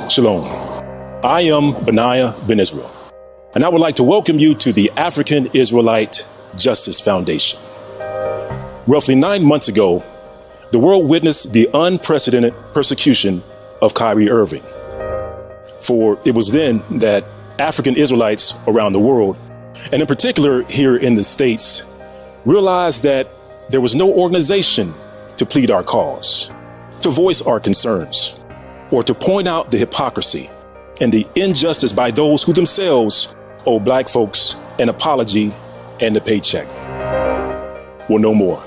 Shalom. I am Benaiah Ben Israel, and I would like to welcome you to the African Israelite Justice Foundation. Roughly 9 months ago, the world witnessed the unprecedented persecution of Kyrie Irving. For it was then that African Israelites around the world, and in particular here in the States, realized that there was no organization to plead our cause, to voice our concerns, or to point out the hypocrisy and the injustice by those who themselves owe Black folks an apology and a paycheck. Well, no more.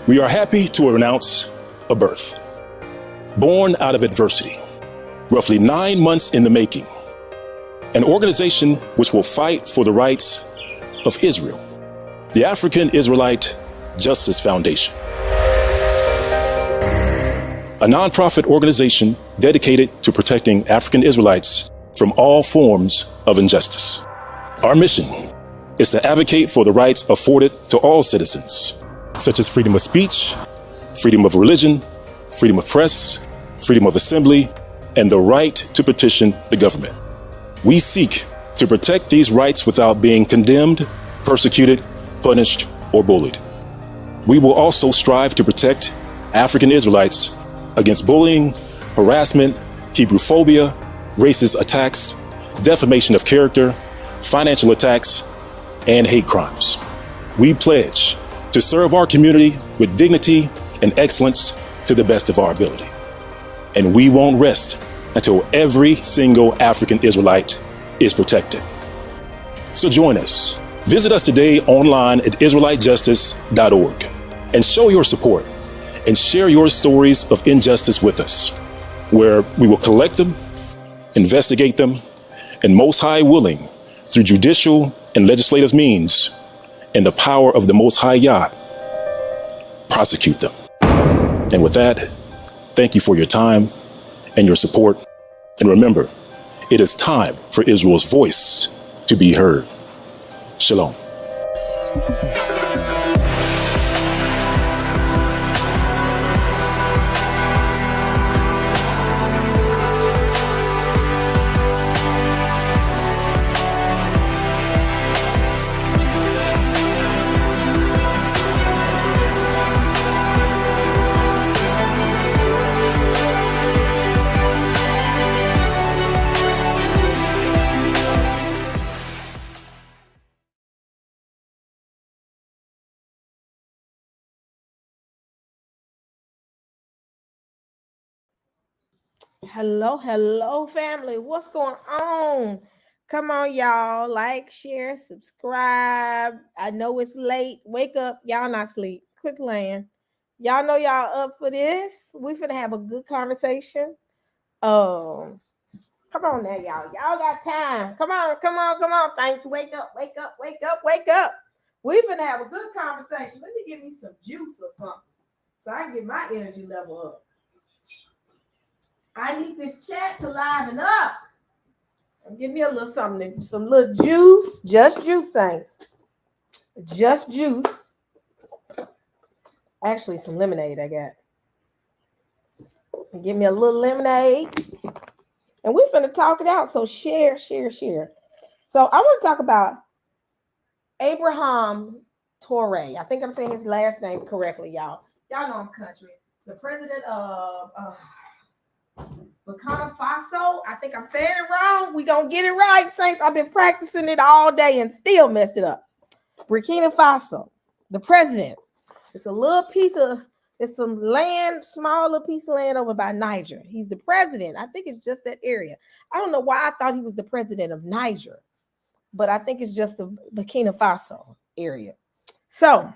We are happy to announce a birth, born out of adversity, roughly 9 months in the making, an organization which will fight for the rights of Israel, the African Israelite Justice Foundation, a nonprofit organization dedicated to protecting African Israelites from all forms of injustice. Our mission is to advocate for the rights afforded to all citizens, such as freedom of speech, freedom of religion, freedom of press, freedom of assembly, and the right to petition the government. We seek to protect these rights without being condemned, persecuted, punished, or bullied. We will also strive to protect African Israelites against bullying, harassment, Hebrewophobia, racist attacks, defamation of character, financial attacks, and hate crimes. We pledge to serve our community with dignity and excellence to the best of our ability. And we won't rest until every single African Israelite is protected. So join us. Visit us today online at IsraeliteJustice.org and show your support and share your stories of injustice with us, where we will collect them, investigate them, and Most High willing, through judicial and legislative means, and the power of the Most High Yah, prosecute them. And with that, thank you for your time and your support. And remember, it is time for Israel's voice to be heard. Shalom. Hello, family. What's going on? Come on, y'all. Like, share, subscribe. I know it's late. Wake up. Y'all not sleep. Quit playing. Y'all know y'all up for this. We finna have a good conversation. Come on now, y'all. Y'all got time. Come on. Thanks. Wake up. We finna have a good conversation. Let me give me some juice or something so I can get my energy level up. I need this chat to liven up. Give me a little something, some little juice. Just juice, saints. Just juice. Actually, some lemonade I got. Give me a little lemonade. And we're finna talk it out. So share. So I want to talk about Ibrahim Traore. I think I'm saying his last name correctly, y'all. Y'all know I'm country. The president of Burkina Faso. I think I'm saying it wrong. We gonna get it right, saints. I've been practicing it all day and still messed it up. Burkina Faso, the president. It's a little piece of, it's some land, small little piece of land over by Niger. He's the president. I think it's just that area. I don't know why I thought he was the president of Niger, but I think it's just the Burkina Faso area. So,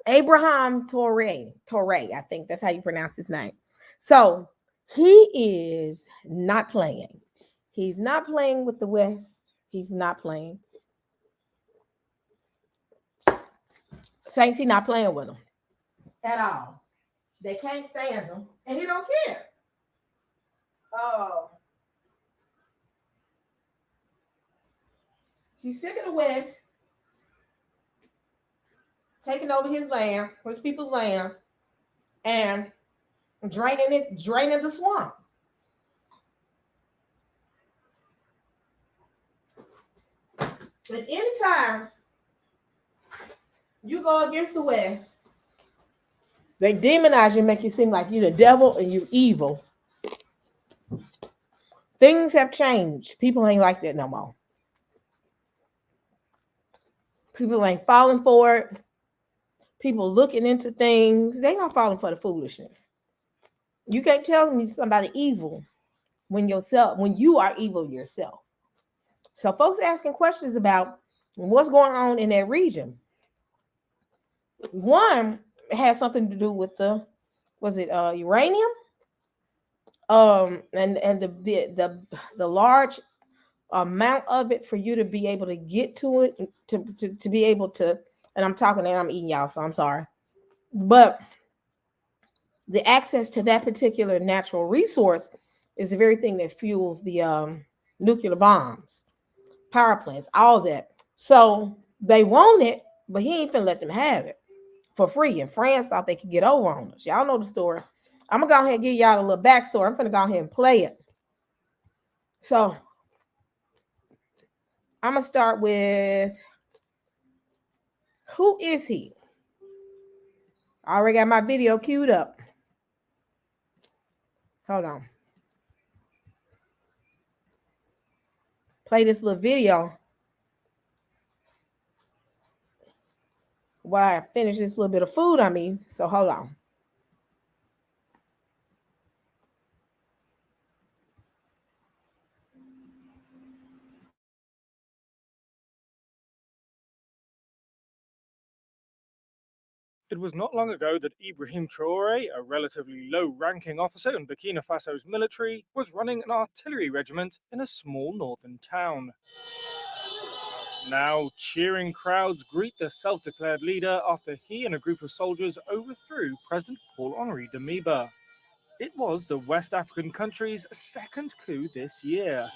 Ibrahim Traore, I think that's how you pronounce his name. So, he is not playing. He's not playing with the West. He's not playing. Saints, he's not playing with them at all. They can't stand him, and he don't care. He's sick of the West taking over his land, his people's land, and draining the swamp. At any time you go against the West, they demonize you and make you seem like you're the devil and you're evil. Things have changed. People ain't like that no more. People ain't falling for it. People looking into things. They not falling for the foolishness. You can't tell me somebody evil when you are evil yourself. So folks asking questions about what's going on in that region. One has something to do with uranium? And the large amount of it for you to be able to get to it, to be able to, and I'm talking and I'm eating, y'all, so I'm sorry. But the access to that particular natural resource is the very thing that fuels the nuclear bombs, power plants, all that. So they want it, but he ain't finna let them have it for free. And France thought they could get over on us. Y'all know the story. I'm gonna go ahead and give y'all a little backstory. I'm gonna go ahead and play it. So I'm gonna start with, who is he? I already got my video queued up. Hold on. Play this little video while I finish this little bit of food I mean. So hold on. It was not long ago that Ibrahim Traore, a relatively low-ranking officer in Burkina Faso's military, was running an artillery regiment in a small northern town. Now, cheering crowds greet the self-declared leader after he and a group of soldiers overthrew President Paul-Henri Damiba. It was the West African country's second coup this year.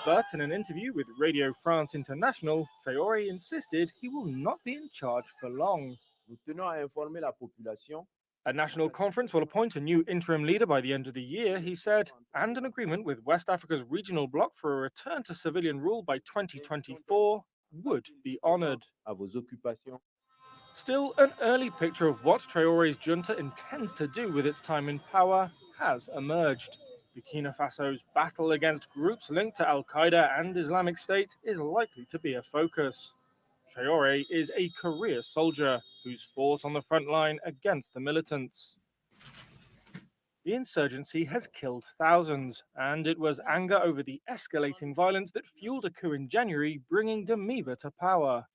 But in an interview with Radio France International, Traore insisted he will not be in charge for long. Nous tenons à informer la population. A national conference will appoint a new interim leader by the end of the year, he said, and an agreement with West Africa's regional bloc for a return to civilian rule by 2024 would be honoured. À vos occupations. Still, an early picture of what Traore's junta intends to do with its time in power has emerged. Burkina Faso's battle against groups linked to Al-Qaeda and Islamic State is likely to be a focus. Traore is a career soldier who's fought on the front line against the militants. The insurgency has killed thousands, and it was anger over the escalating violence that fueled a coup in January, bringing Damiba to power.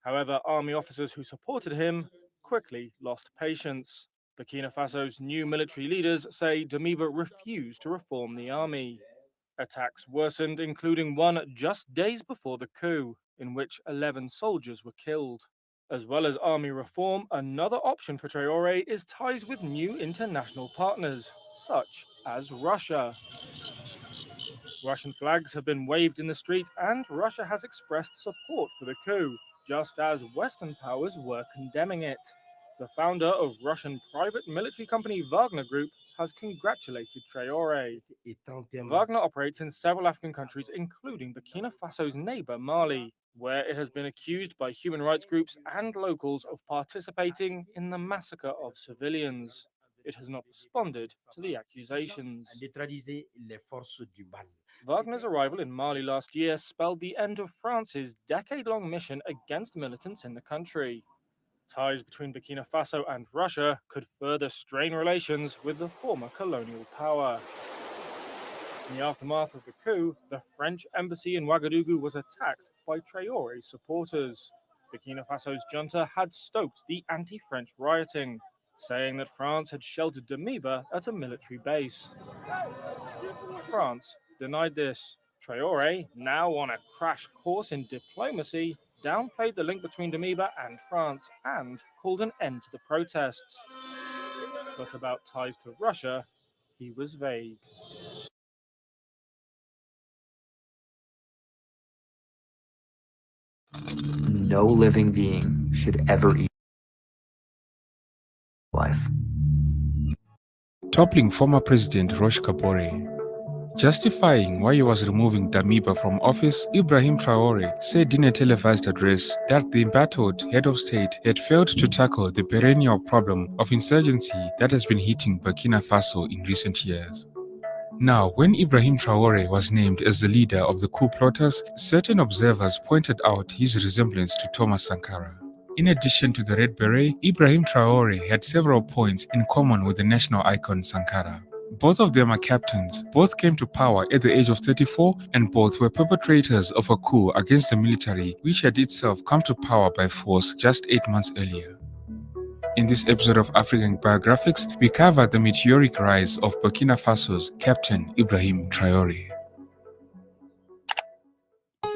However, army officers who supported him quickly lost patience. Burkina Faso's new military leaders say Damiba refused to reform the army. Attacks worsened, including one just days before the coup, in which 11 soldiers were killed. As well as army reform, another option for Traore is ties with new international partners, such as Russia. Russian flags have been waved in the street, and Russia has expressed support for the coup, just as Western powers were condemning it. The founder of Russian private military company Wagner Group has congratulated Traore. Wagner operates in several African countries, including Burkina Faso's neighbor Mali, where it has been accused by human rights groups and locals of participating in the massacre of civilians. It has not responded to the accusations. Wagner's arrival in Mali last year spelled the end of France's decade-long mission against militants in the country. Ties between Burkina Faso and Russia could further strain relations with the former colonial power. In the aftermath of the coup, the French embassy in Ouagadougou was attacked by Traore's supporters. Burkina Faso's junta had stoked the anti-French rioting, saying that France had sheltered Damiba at a military base. France denied this. Traore, now on a crash course in diplomacy, downplayed the link between Damiba and France and called an end to the protests. But about ties to Russia, he was vague. No living being should ever eat life. Toppling former President Roch Kabore. Justifying why he was removing Damiba from office, Ibrahim Traore said in a televised address that the embattled head of state had failed to tackle the perennial problem of insurgency that has been hitting Burkina Faso in recent years. Now, when Ibrahim Traore was named as the leader of the coup plotters, certain observers pointed out his resemblance to Thomas Sankara. In addition to the Red Beret, Ibrahim Traore had several points in common with the national icon Sankara. Both of them are captains, both came to power at the age of 34, and both were perpetrators of a coup against the military, which had itself come to power by force just 8 months earlier. In this episode of African Biographics, we cover the meteoric rise of Burkina Faso's Captain Ibrahim Traore.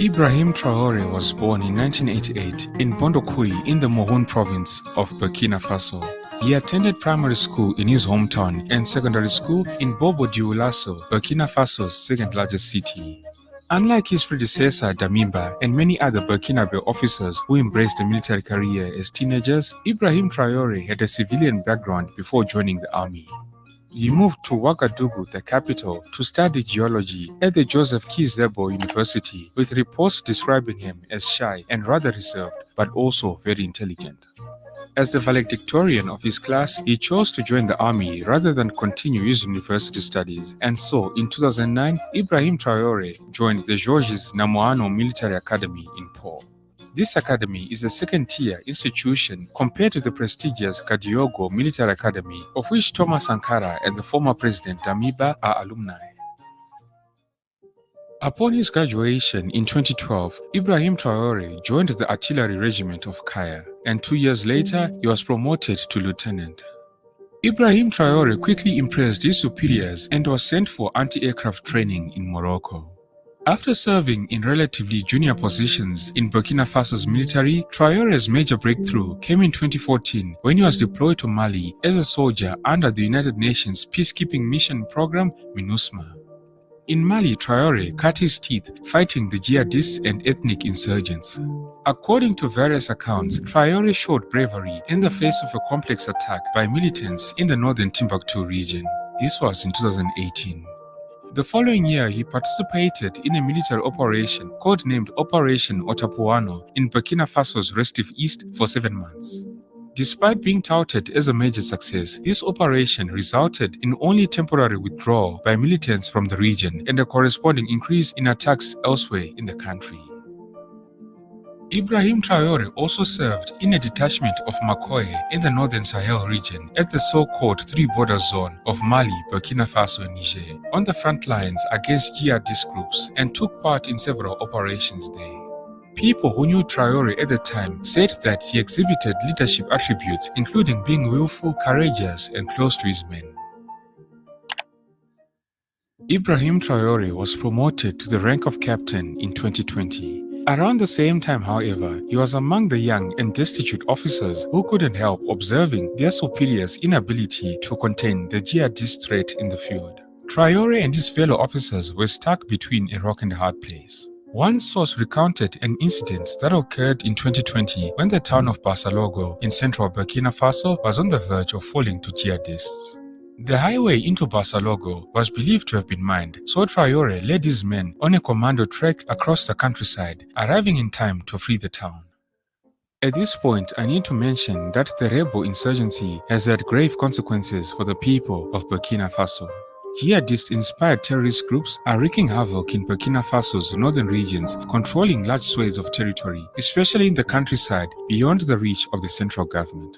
Ibrahim Traore was born in 1988 in Bondokhui in the Mohun province of Burkina Faso. He attended primary school in his hometown and secondary school in Bobo Dioulasso, Burkina Faso's second largest city. Unlike his predecessor Damiba and many other Burkinabe officers who embraced a military career as teenagers, Ibrahim Traore had a civilian background before joining the army. He moved to Ouagadougou, the capital, to study geology at the Joseph Kizebo University, with reports describing him as shy and rather reserved, but also very intelligent. As the valedictorian of his class, he chose to join the army rather than continue his university studies, and so in 2009, Ibrahim Traore joined the Georges Namoano Military Academy in Pau. This academy is a second-tier institution compared to the prestigious Kadiogo Military Academy, of which Thomas Sankara and the former President Damiba are alumni. Upon his graduation in 2012, Ibrahim Traore joined the artillery regiment of Kaya, and 2 years later, he was promoted to lieutenant. Ibrahim Traore quickly impressed his superiors and was sent for anti-aircraft training in Morocco. After serving in relatively junior positions in Burkina Faso's military, Traore's major breakthrough came in 2014 when he was deployed to Mali as a soldier under the United Nations peacekeeping mission program MINUSMA. In Mali, Traore cut his teeth fighting the jihadists and ethnic insurgents. According to various accounts, Traore showed bravery in the face of a complex attack by militants in the northern Timbuktu region. This was in 2018. The following year, he participated in a military operation codenamed Operation Otapuano in Burkina Faso's restive east for 7 months. Despite being touted as a major success, this operation resulted in only temporary withdrawal by militants from the region and a corresponding increase in attacks elsewhere in the country. Ibrahim Traore also served in a detachment of Makoye in the northern Sahel region at the so-called three-border zone of Mali, Burkina Faso and Niger, on the front lines against jihadist groups, and took part in several operations there. People who knew Traore at the time said that he exhibited leadership attributes including being willful, courageous, and close to his men. Ibrahim Traore was promoted to the rank of captain in 2020. Around the same time, however, he was among the young and destitute officers who couldn't help observing their superiors' inability to contain the jihadist threat in the field. Traore and his fellow officers were stuck between a rock and a hard place. One source recounted an incident that occurred in 2020 when the town of Basalogo in central Burkina Faso was on the verge of falling to jihadists. The highway into Basalogo was believed to have been mined, so Traore led his men on a commando trek across the countryside, arriving in time to free the town. At this point, I need to mention that the rebel insurgency has had grave consequences for the people of Burkina Faso. Jihadist-inspired terrorist groups are wreaking havoc in Burkina Faso's northern regions, controlling large swathes of territory, especially in the countryside beyond the reach of the central government.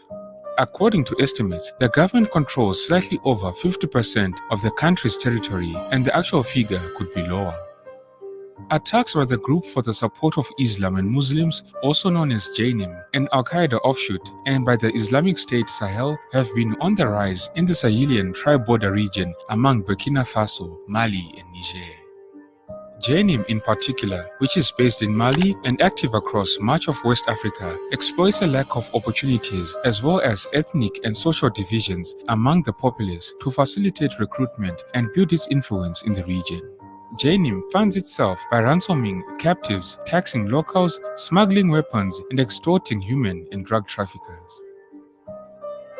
According to estimates, the government controls slightly over 50% of the country's territory, and the actual figure could be lower. Attacks by the Group for the Support of Islam and Muslims, also known as Jainim, an Al-Qaeda offshoot, and by the Islamic State Sahel have been on the rise in the Sahelian tri-border region among Burkina Faso, Mali, and Niger. Jainim in particular, which is based in Mali and active across much of West Africa, exploits a lack of opportunities as well as ethnic and social divisions among the populace to facilitate recruitment and build its influence in the region. Jainim funds itself by ransoming captives, taxing locals, smuggling weapons, and extorting human and drug traffickers.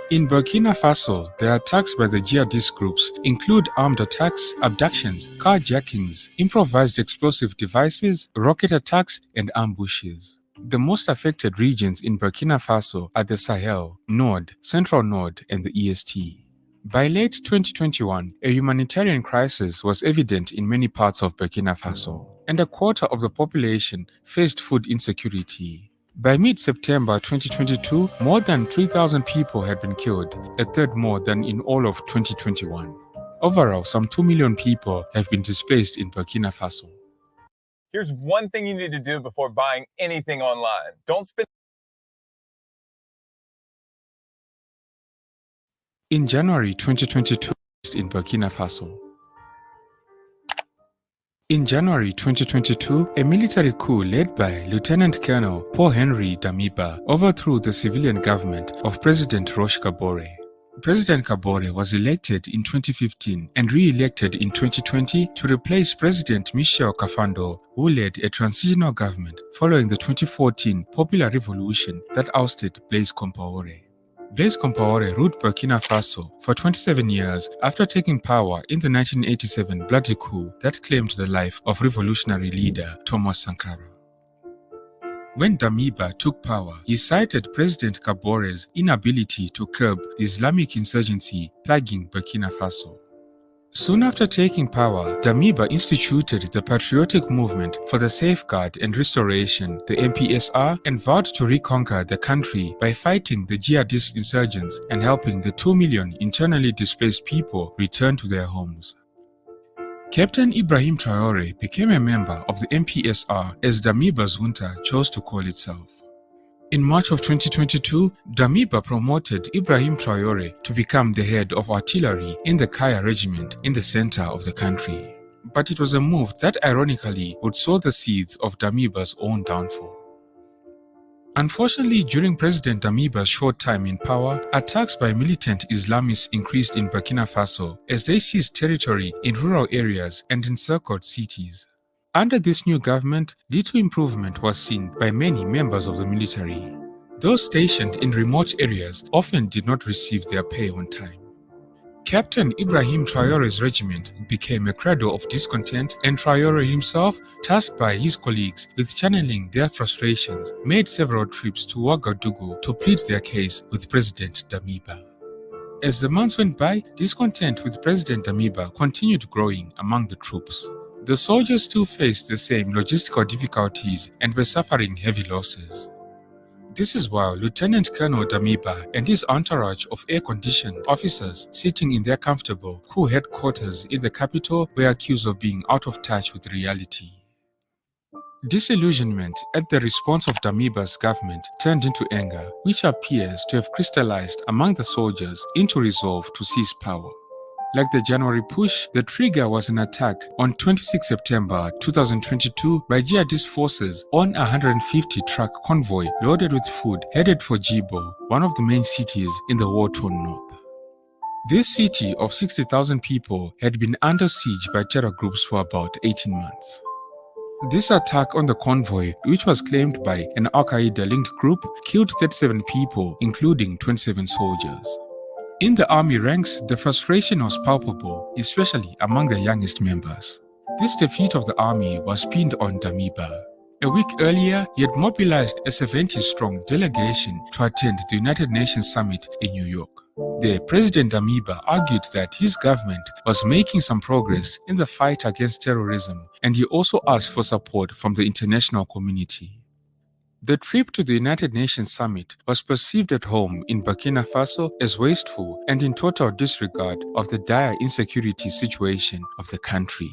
In Burkina Faso, the attacks by the jihadist groups include armed attacks, abductions, carjackings, improvised explosive devices, rocket attacks, and ambushes. The most affected regions in Burkina Faso are the Sahel, Nord, Central Nord, and the EST. By late 2021, a humanitarian crisis was evident in many parts of Burkina Faso, and a quarter of the population faced food insecurity. By mid-September 2022, more than 3,000 people had been killed, a third more than in all of 2021. Overall, some 2 million people have been displaced in Burkina Faso. Here's one thing you need to do before buying anything online. Don't spend. In January 2022, in Burkina Faso. In January 2022, a military coup led by Lieutenant Colonel Paul-Henri Damiba overthrew the civilian government of President Roch Kabore. President Kabore was elected in 2015 and re-elected in 2020 to replace President Michel Kafando, who led a transitional government following the 2014 popular revolution that ousted Blaise Compaoré. Blaise Compaoré ruled Burkina Faso for 27 years after taking power in the 1987 bloody coup that claimed the life of revolutionary leader Thomas Sankara. When Damiba took power, he cited President Kabore's inability to curb the Islamic insurgency plaguing Burkina Faso. Soon after taking power, Damiba instituted the Patriotic Movement for the Safeguard and Restoration, the MPSR, and vowed to reconquer the country by fighting the jihadist insurgents and helping the 2 million internally displaced people return to their homes. Captain Ibrahim Traore became a member of the MPSR as Damiba's junta chose to call itself. In March of 2022, Damiba promoted Ibrahim Traore to become the head of artillery in the Kaya regiment in the center of the country. But it was a move that ironically would sow the seeds of Damiba's own downfall. Unfortunately, during President Damiba's short time in power, attacks by militant Islamists increased in Burkina Faso as they seized territory in rural areas and encircled cities. Under this new government, little improvement was seen by many members of the military. Those stationed in remote areas often did not receive their pay on time. Captain Ibrahim Traore's regiment became a cradle of discontent, and Traore himself, tasked by his colleagues with channeling their frustrations, made several trips to Ouagadougou to plead their case with President Damiba. As the months went by, discontent with President Damiba continued growing among the troops. The soldiers still faced the same logistical difficulties and were suffering heavy losses. This is while Lieutenant Colonel Damiba and his entourage of air-conditioned officers sitting in their comfortable coup headquarters in the capital were accused of being out of touch with reality. Disillusionment at the response of Damiba's government turned into anger, which appears to have crystallized among the soldiers into resolve to seize power. Like the January push, the trigger was an attack on 26 September 2022 by jihadist forces on a 150-truck convoy loaded with food headed for Djibo, one of the main cities in the war-torn north. This city of 60,000 people had been under siege by terror groups for about 18 months. This attack on the convoy, which was claimed by an Al-Qaeda-linked group, killed 37 people, including 27 soldiers. In the army ranks, the frustration was palpable, especially among the youngest members. This defeat of the army was pinned on Damiba. A week earlier, he had mobilized a 70-strong delegation to attend the United Nations Summit in New York. There, President Damiba argued that his government was making some progress in the fight against terrorism, and he also asked for support from the international community. The trip to the United Nations Summit was perceived at home in Burkina Faso as wasteful and in total disregard of the dire insecurity situation of the country.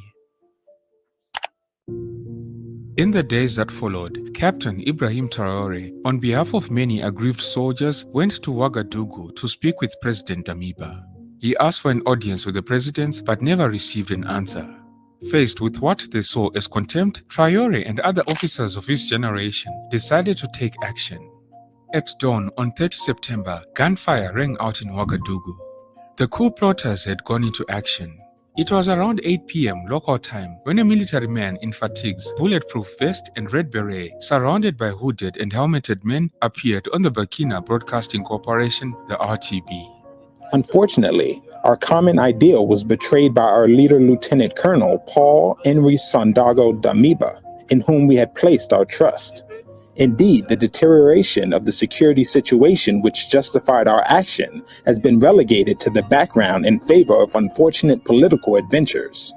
In the days that followed, Captain Ibrahim Traore, on behalf of many aggrieved soldiers, went to Ouagadougou to speak with President Damiba. He asked for an audience with the president but never received an answer. Faced with what they saw as contempt, Traore and other officers of his generation decided to take action. At dawn on 30 September, gunfire rang out in Ouagadougou. The coup plotters had gone into action. It was around 8 p.m. local time when a military man in fatigues, bulletproof vest and red beret, surrounded by hooded and helmeted men, appeared on the Burkina Broadcasting Corporation, the RTB. Unfortunately, our common ideal was betrayed by our leader, Lieutenant Colonel Paul Henry Sandago Damiba, in whom we had placed our trust. Indeed, the deterioration of the security situation which justified our action has been relegated to the background in favor of unfortunate political adventures,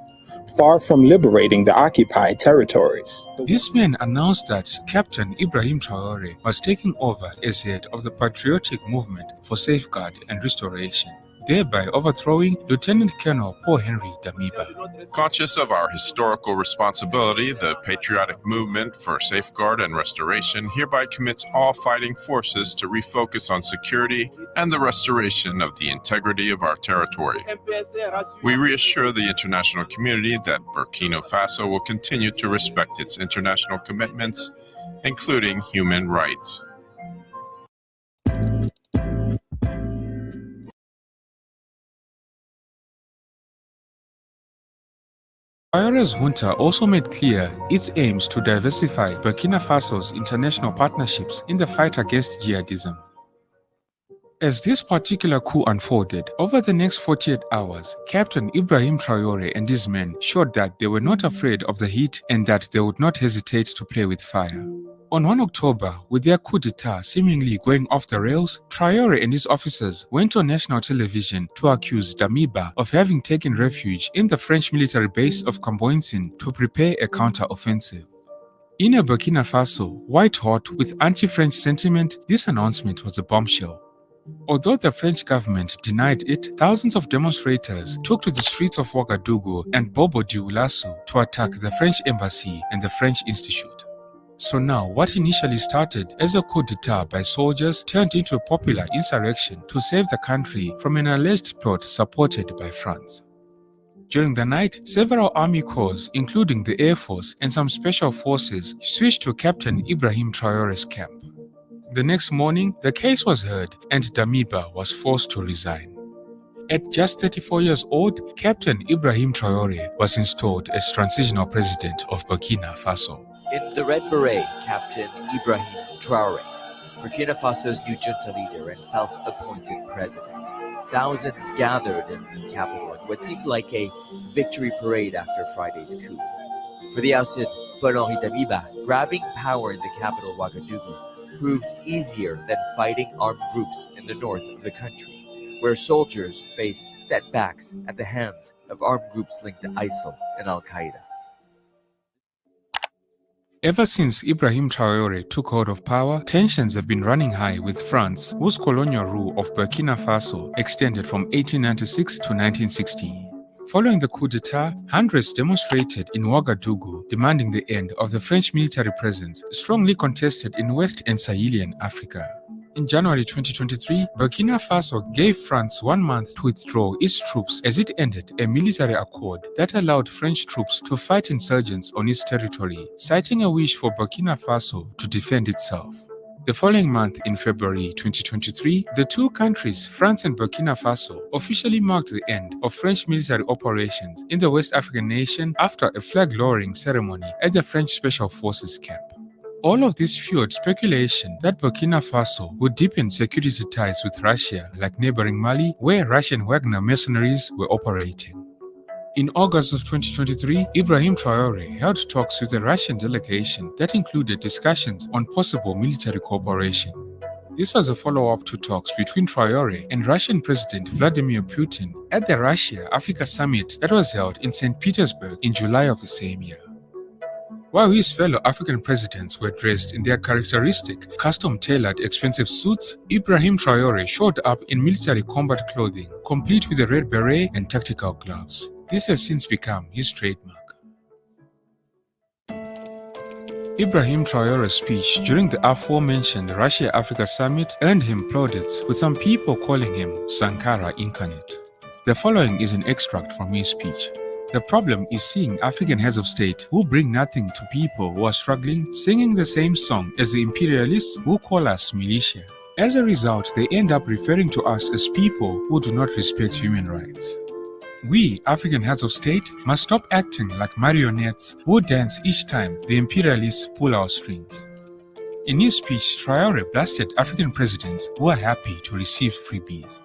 far from liberating the occupied territories. This man announced that Captain Ibrahim Traore was taking over as head of the patriotic movement for safeguard and restoration, thereby overthrowing Lieutenant Colonel Paul Henry Damiba. Conscious of our historical responsibility, the Patriotic Movement for Safeguard and Restoration hereby commits all fighting forces to refocus on security and the restoration of the integrity of our territory. We reassure the international community that Burkina Faso will continue to respect its international commitments, including human rights. Traore's junta also made clear its aims to diversify Burkina Faso's international partnerships in the fight against jihadism. As this particular coup unfolded, over the next 48 hours, Captain Ibrahim Traore and his men showed that they were not afraid of the heat and that they would not hesitate to play with fire. On 1 October, with their coup d'etat seemingly going off the rails, Traore and his officers went on national television to accuse Damiba of having taken refuge in the French military base of Camboinsin to prepare a counter-offensive. In a Burkina Faso, white-hot with anti-French sentiment, this announcement was a bombshell. Although the French government denied it, thousands of demonstrators took to the streets of Ouagadougou and Bobo-Dioulasso to attack the French embassy and the French Institute. So now, what initially started as a coup d'etat by soldiers turned into a popular insurrection to save the country from an alleged plot supported by France. During the night, several army corps, including the Air Force and some special forces, switched to Captain Ibrahim Traore's camp. The next morning, the case was heard and Damiba was forced to resign. At just 34 years old, Captain Ibrahim Traore was installed as transitional president of Burkina Faso. In the Red Beret, Captain Ibrahim Traore, Burkina Faso's new junta leader and self-appointed president. Thousands gathered in the capital at what seemed like a victory parade after Friday's coup. For the ousted Paul-Henri Damiba, grabbing power in the capital Ouagadougou proved easier than fighting armed groups in the north of the country, where soldiers face setbacks at the hands of armed groups linked to ISIL and Al-Qaeda. Ever since Ibrahim Traore took hold of power, tensions have been running high with France, whose colonial rule of Burkina Faso extended from 1896 to 1960. Following the coup d'etat, hundreds demonstrated in Ouagadougou demanding the end of the French military presence, strongly contested in West and Sahelian Africa. In January 2023, Burkina Faso gave France 1 month to withdraw its troops as it ended a military accord that allowed French troops to fight insurgents on its territory, citing a wish for Burkina Faso to defend itself. The following month, in February 2023, the two countries, France and Burkina Faso, officially marked the end of French military operations in the West African nation after a flag-lowering ceremony at the French Special Forces camp. All of this fueled speculation that Burkina Faso would deepen security ties with Russia, like neighboring Mali, where Russian Wagner mercenaries were operating. In August of 2023, Ibrahim Traore held talks with a Russian delegation that included discussions on possible military cooperation. This was a follow-up to talks between Traore and Russian President Vladimir Putin at the Russia-Africa Summit that was held in St. Petersburg in July of the same year. While his fellow African presidents were dressed in their characteristic, custom-tailored expensive suits, Ibrahim Traore showed up in military combat clothing, complete with a red beret and tactical gloves. This has since become his trademark. Ibrahim Traore's speech during the aforementioned Russia-Africa Summit earned him plaudits, with some people calling him Sankara incarnate. The following is an extract from his speech. The problem is seeing African heads of state who bring nothing to people who are struggling singing the same song as the imperialists who call us militia. As a result, they end up referring to us as people who do not respect human rights. We, African heads of state, must stop acting like marionettes who dance each time the imperialists pull our strings. In his speech, Traore blasted African presidents who are happy to receive freebies.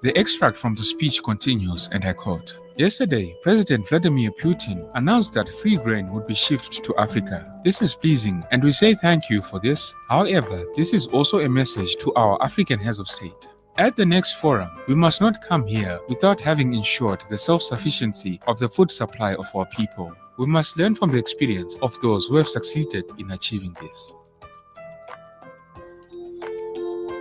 The extract from the speech continues, and I quote, "Yesterday, President Vladimir Putin announced that free grain would be shipped to Africa. This is pleasing, and we say thank you for this. However, this is also a message to our African heads of state. At the next forum, we must not come here without having ensured the self-sufficiency of the food supply of our people. We must learn from the experience of those who have succeeded in achieving this."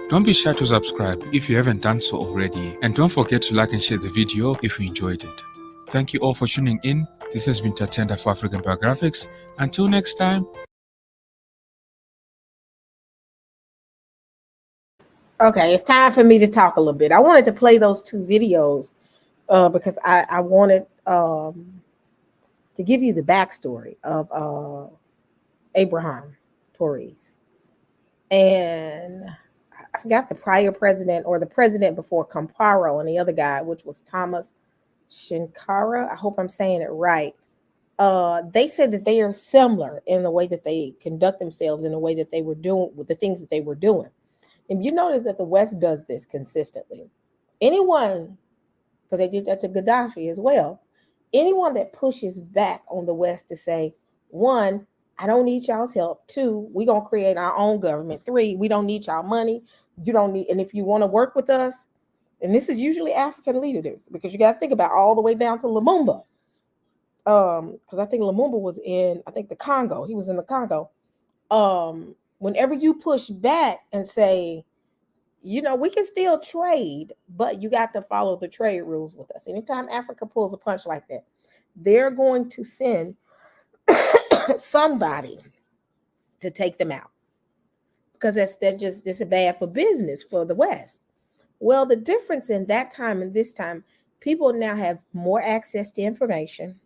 Don't be shy to subscribe if you haven't done so already, and don't forget to like and share the video if you enjoyed it. Thank you all for tuning in. This has been Tatenda for African Biographics. Until next time. Okay, it's time for me to talk a little bit. I wanted to play those two videos because I wanted to give you the backstory of Ibrahim Traore. And I forgot the prior president or the president before Camparo and the other guy, which was Thomas Sankara. I hope I'm saying it right. They said that they are similar in the way that they conduct themselves, in the way that they were doing with the things that they were doing. And you notice that the West does this consistently. Anyone, because they did that to Gaddafi as well, anyone that pushes back on the West to say, one, I don't need y'all's help. Two, we're going to create our own government. Three, we don't need y'all money. You don't need, and if you want to work with us, and this is usually African leaders, because you got to think about all the way down to Lumumba. Because I think Lumumba was in, the Congo. He was in the Congo. Whenever you push back and say, we can still trade, but you got to follow the trade rules with us. Anytime Africa pulls a punch like that, they're going to send somebody to take them out, because that's bad for business for the West. Well, the difference in that time and this time, people now have more access to information.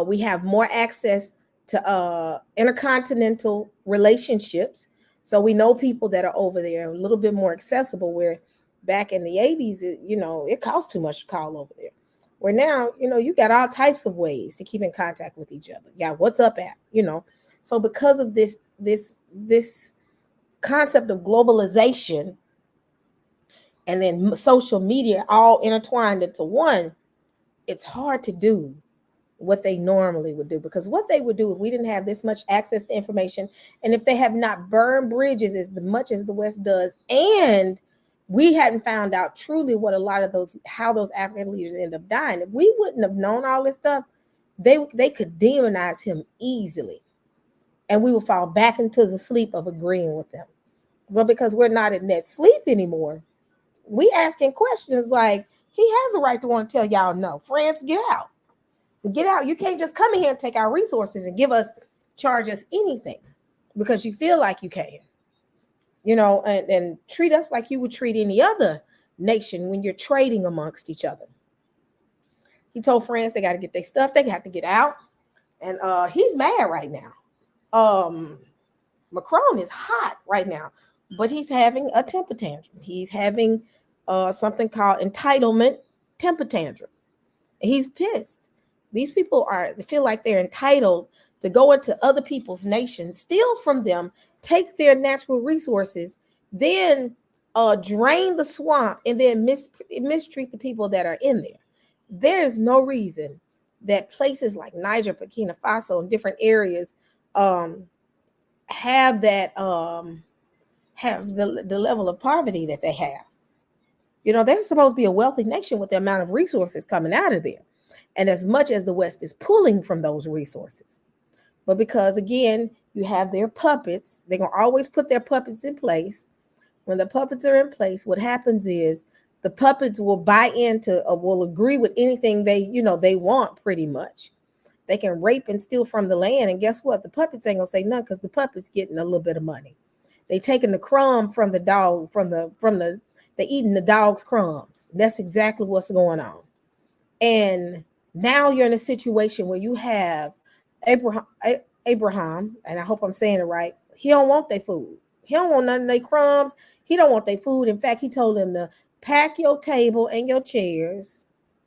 We have more access to intercontinental relationships. So we know people that are over there, a little bit more accessible, where back in the 80s, it cost too much to call over there. Where now, you got all types of ways to keep in contact with each other. You got WhatsApp app, So because of this concept of globalization and then social media all intertwined into one, it's hard to do what they normally would do, because what they would do if we didn't have this much access to information, and if they have not burned bridges as much as the West does, and we hadn't found out truly what a lot of how those African leaders end up dying, if we wouldn't have known all this stuff, they could demonize him easily, and we would fall back into the sleep of agreeing with them. But because we're not in that sleep anymore, we asking questions like, he has a right to want to tell y'all no. France, get out. Get out. You can't just come in here and take our resources and charge us anything because you feel like you can, and treat us like you would treat any other nation when you're trading amongst each other. He told France they got to get their stuff. They have to get out. And he's mad right now. Macron is hot right now, but he's having a temper tantrum. He's having something called entitlement temper tantrum. He's pissed. These people feel like they're entitled to go into other people's nations, steal from them, take their natural resources, then drain the swamp, and then mistreat the people that are in there. There is no reason that places like Niger, Burkina Faso, and different areas have that have the level of poverty that they have. They're supposed to be a wealthy nation with the amount of resources coming out of there, and as much as the West is pulling from those resources. But because, again, you have their puppets, they're going to always put their puppets in place. When the puppets are in place, what happens is the puppets will buy into, will agree with anything they want pretty much. They can rape and steal from the land, and guess what? The puppets ain't going to say nothing because the puppets getting a little bit of money. They taking the crumb from the dog, they eating the dog's crumbs. That's exactly what's going on. And now you're in a situation where you have Ibrahim, and I hope I'm saying it right. He don't want their food. He don't want none of their crumbs. He don't want their food. In fact, he told them to pack your table and your chairs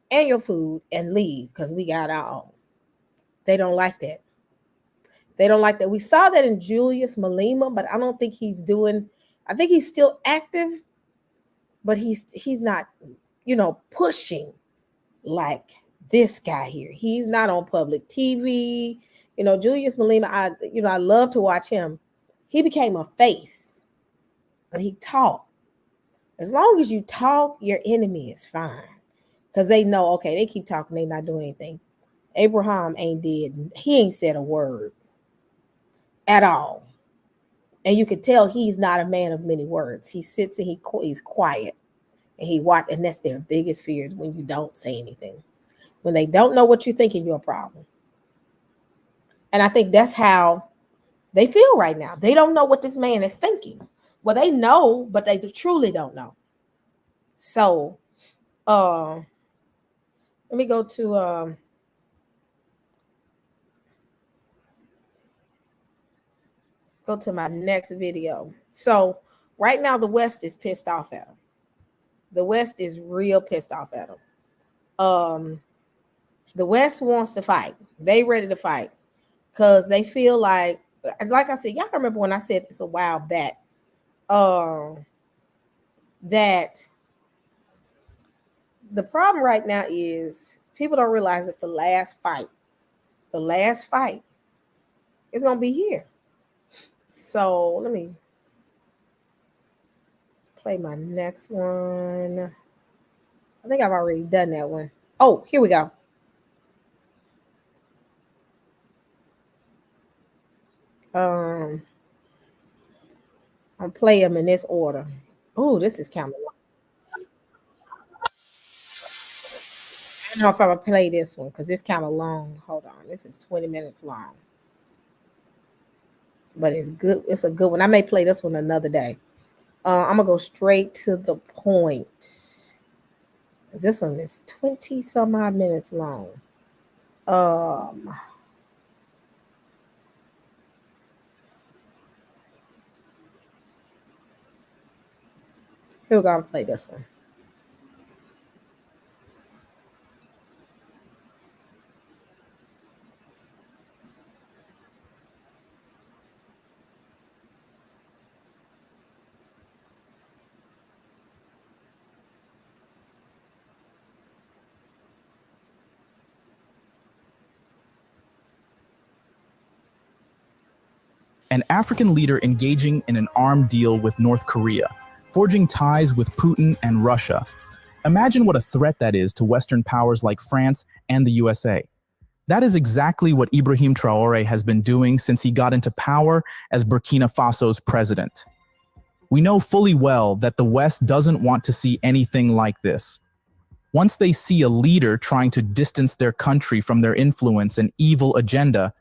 and your food and leave because we got our own. They don't like that. They don't like that. We saw that in Julius Malema, but I don't think he's doing. I think he's still active, but he's not, pushing like this guy here. He's not on public TV. Julius Malema, I love to watch him. He became a face, but he talked. As long as you talk, your enemy is fine. Because they know, okay, they keep talking, they not doing anything. Abraham ain't dead. He ain't said a word at all. And you can tell he's not a man of many words. He sits and he's quiet. And he watch, and that's their biggest fear, is when you don't say anything. When they don't know what you're thinking, you're a problem. And I think that's how they feel right now. They don't know what this man is thinking. Well, they know, but they truly don't know. So, let me go to my next video. So, right now, the West is pissed off at him. The West is real pissed off at him. The West wants to fight. They ready to fight because they feel like I said, y'all remember when I said this a while back, that the problem right now is people don't realize that the last fight is going to be here. So let me play my next one. I think I've already done that one. Oh, here we go. I'm gonna play them in this order. Oh, this is kind of long. I don't know if I'm gonna play this one because it's kind of long. Hold on, this is 20 minutes long. But it's good. It's a good one. I may play this one another day. I'm gonna go straight to the point. This one is 20 some odd minutes long. Here we're gonna play this one. An African leader engaging in an armed deal with North Korea, forging ties with Putin and Russia. Imagine what a threat that is to Western powers like France and the USA. That is exactly what Ibrahim Traore has been doing since he got into power as Burkina Faso's president. We know fully well that the West doesn't want to see anything like this. Once they see a leader trying to distance their country from their influence and evil agenda,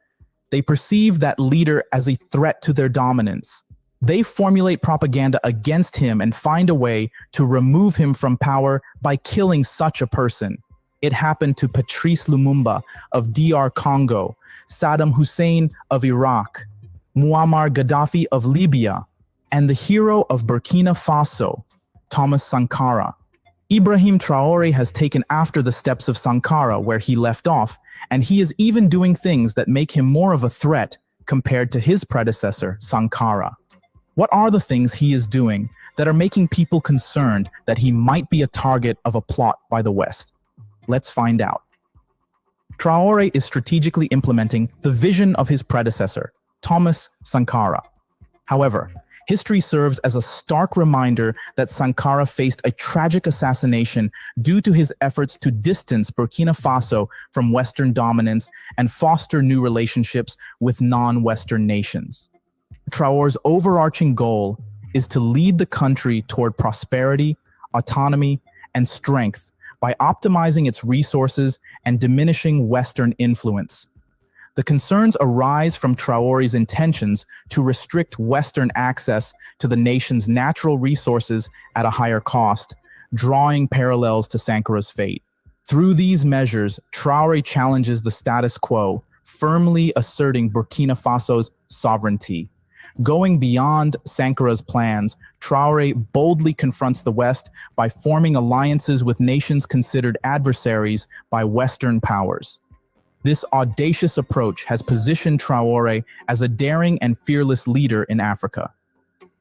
they perceive that leader as a threat to their dominance. They formulate propaganda against him and find a way to remove him from power by killing such a person. It happened to Patrice Lumumba of DR Congo, Saddam Hussein of Iraq, Muammar Gaddafi of Libya, and the hero of Burkina Faso, Thomas Sankara. Ibrahim Traore has taken after the steps of Sankara where he left off, and he is even doing things that make him more of a threat compared to his predecessor, Sankara. What are the things he is doing that are making people concerned that he might be a target of a plot by the West? Let's find out. Traore is strategically implementing the vision of his predecessor, Thomas Sankara. However, history serves as a stark reminder that Sankara faced a tragic assassination due to his efforts to distance Burkina Faso from Western dominance and foster new relationships with non-Western nations. Traore's overarching goal is to lead the country toward prosperity, autonomy, and strength by optimizing its resources and diminishing Western influence. The concerns arise from Traore's intentions to restrict Western access to the nation's natural resources at a higher cost, drawing parallels to Sankara's fate. Through these measures, Traore challenges the status quo, firmly asserting Burkina Faso's sovereignty. Going beyond Sankara's plans, Traore boldly confronts the West by forming alliances with nations considered adversaries by Western powers. This audacious approach has positioned Traore as a daring and fearless leader in Africa.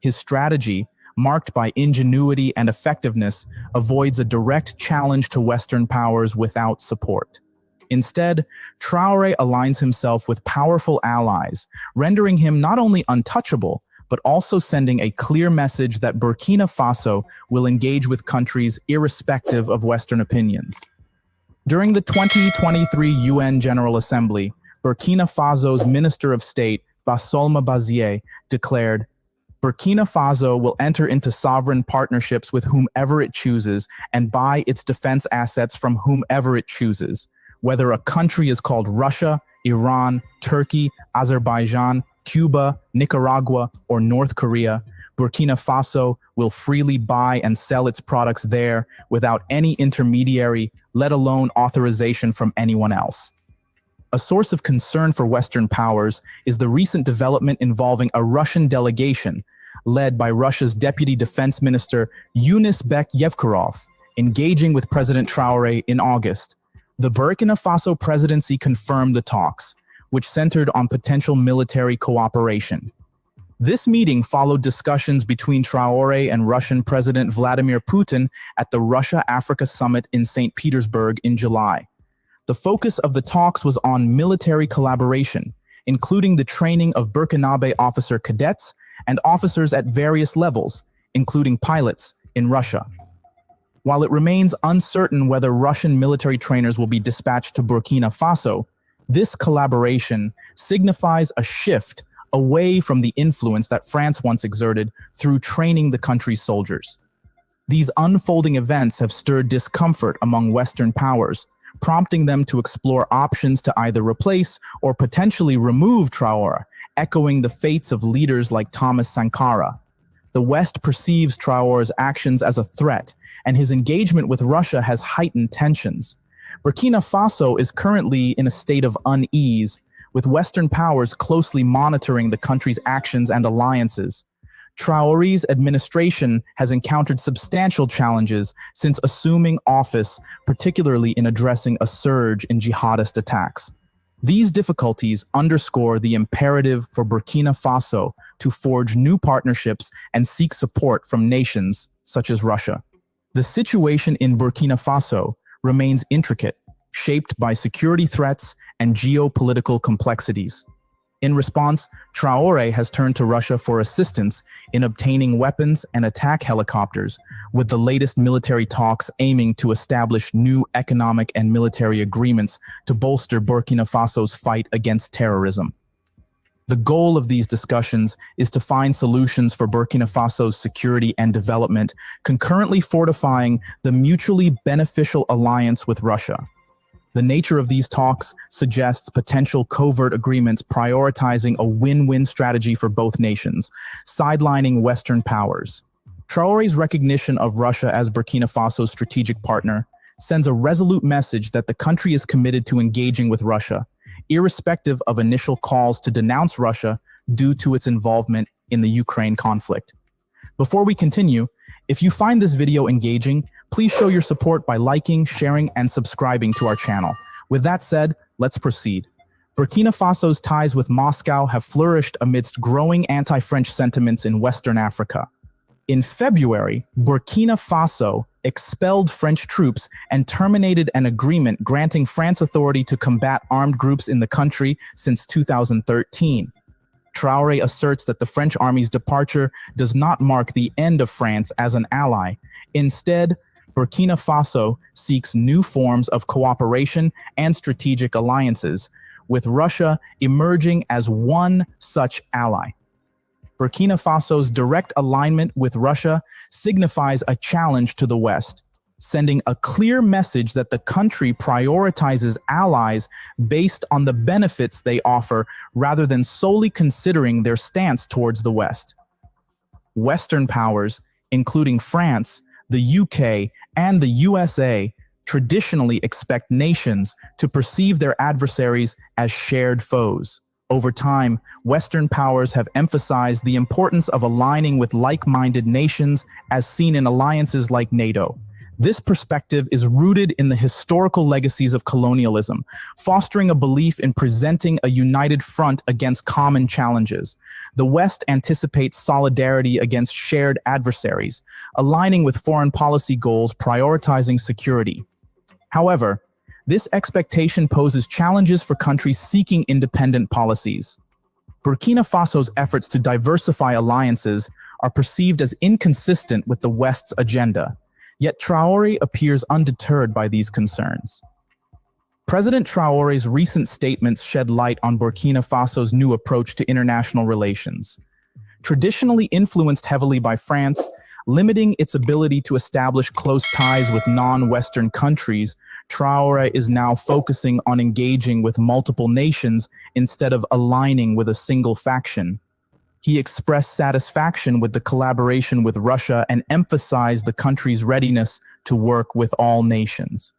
His strategy, marked by ingenuity and effectiveness, avoids a direct challenge to Western powers without support. Instead, Traore aligns himself with powerful allies, rendering him not only untouchable, but also sending a clear message that Burkina Faso will engage with countries irrespective of Western opinions. During the 2023 UN General Assembly, Burkina Faso's Minister of State, Basolma Bazier, declared, Burkina Faso will enter into sovereign partnerships with whomever it chooses and buy its defense assets from whomever it chooses. Whether a country is called Russia, Iran, Turkey, Azerbaijan, Cuba, Nicaragua, or North Korea, Burkina Faso will freely buy and sell its products there without any intermediary, let alone authorization from anyone else. A source of concern for Western powers is the recent development involving a Russian delegation led by Russia's Deputy Defense Minister Yunus Bek Yevkurov, engaging with President Traore in August. The Burkina Faso presidency confirmed the talks, which centered on potential military cooperation. This meeting followed discussions between Traore and Russian President Vladimir Putin at the Russia-Africa Summit in St. Petersburg in July. The focus of the talks was on military collaboration, including the training of Burkinabe officer cadets and officers at various levels, including pilots, in Russia. While it remains uncertain whether Russian military trainers will be dispatched to Burkina Faso, this collaboration signifies a shift away from the influence that France once exerted through training the country's soldiers. These unfolding events have stirred discomfort among Western powers, prompting them to explore options to either replace or potentially remove Traore, echoing the fates of leaders like Thomas Sankara. The West perceives Traore's actions as a threat, and his engagement with Russia has heightened tensions. Burkina Faso is currently in a state of unease, with Western powers closely monitoring the country's actions and alliances. Traore's administration has encountered substantial challenges since assuming office, particularly in addressing a surge in jihadist attacks. These difficulties underscore the imperative for Burkina Faso to forge new partnerships and seek support from nations such as Russia. The situation in Burkina Faso remains intricate, shaped by security threats and geopolitical complexities. In response, Traore has turned to Russia for assistance in obtaining weapons and attack helicopters, with the latest military talks aiming to establish new economic and military agreements to bolster Burkina Faso's fight against terrorism. The goal of these discussions is to find solutions for Burkina Faso's security and development, concurrently fortifying the mutually beneficial alliance with Russia. The nature of these talks suggests potential covert agreements prioritizing a win-win strategy for both nations, sidelining Western powers. Traore's recognition of Russia as Burkina Faso's strategic partner sends a resolute message that the country is committed to engaging with Russia, irrespective of initial calls to denounce Russia due to its involvement in the Ukraine conflict. Before we continue, if you find this video engaging, please show your support by liking, sharing, and subscribing to our channel. With that said, let's proceed. Burkina Faso's ties with Moscow have flourished amidst growing anti-French sentiments in Western Africa. In February, Burkina Faso expelled French troops and terminated an agreement granting France authority to combat armed groups in the country since 2013. Traore asserts that the French army's departure does not mark the end of France as an ally. Instead, Burkina Faso seeks new forms of cooperation and strategic alliances, with Russia emerging as one such ally. Burkina Faso's direct alignment with Russia signifies a challenge to the West, sending a clear message that the country prioritizes allies based on the benefits they offer rather than solely considering their stance towards the West. Western powers, including France, the UK, and the USA, traditionally expect nations to perceive their adversaries as shared foes. Over time, Western powers have emphasized the importance of aligning with like-minded nations, as seen in alliances like NATO. This perspective is rooted in the historical legacies of colonialism, fostering a belief in presenting a united front against common challenges. The West anticipates solidarity against shared adversaries, aligning with foreign policy goals prioritizing security. However, this expectation poses challenges for countries seeking independent policies. Burkina Faso's efforts to diversify alliances are perceived as inconsistent with the West's agenda. Yet Traore appears undeterred by these concerns. President Traore's recent statements shed light on Burkina Faso's new approach to international relations. Traditionally influenced heavily by France, limiting its ability to establish close ties with non-Western countries, Traore is now focusing on engaging with multiple nations instead of aligning with a single faction. He expressed satisfaction with the collaboration with Russia and emphasized the country's readiness to work with all nations.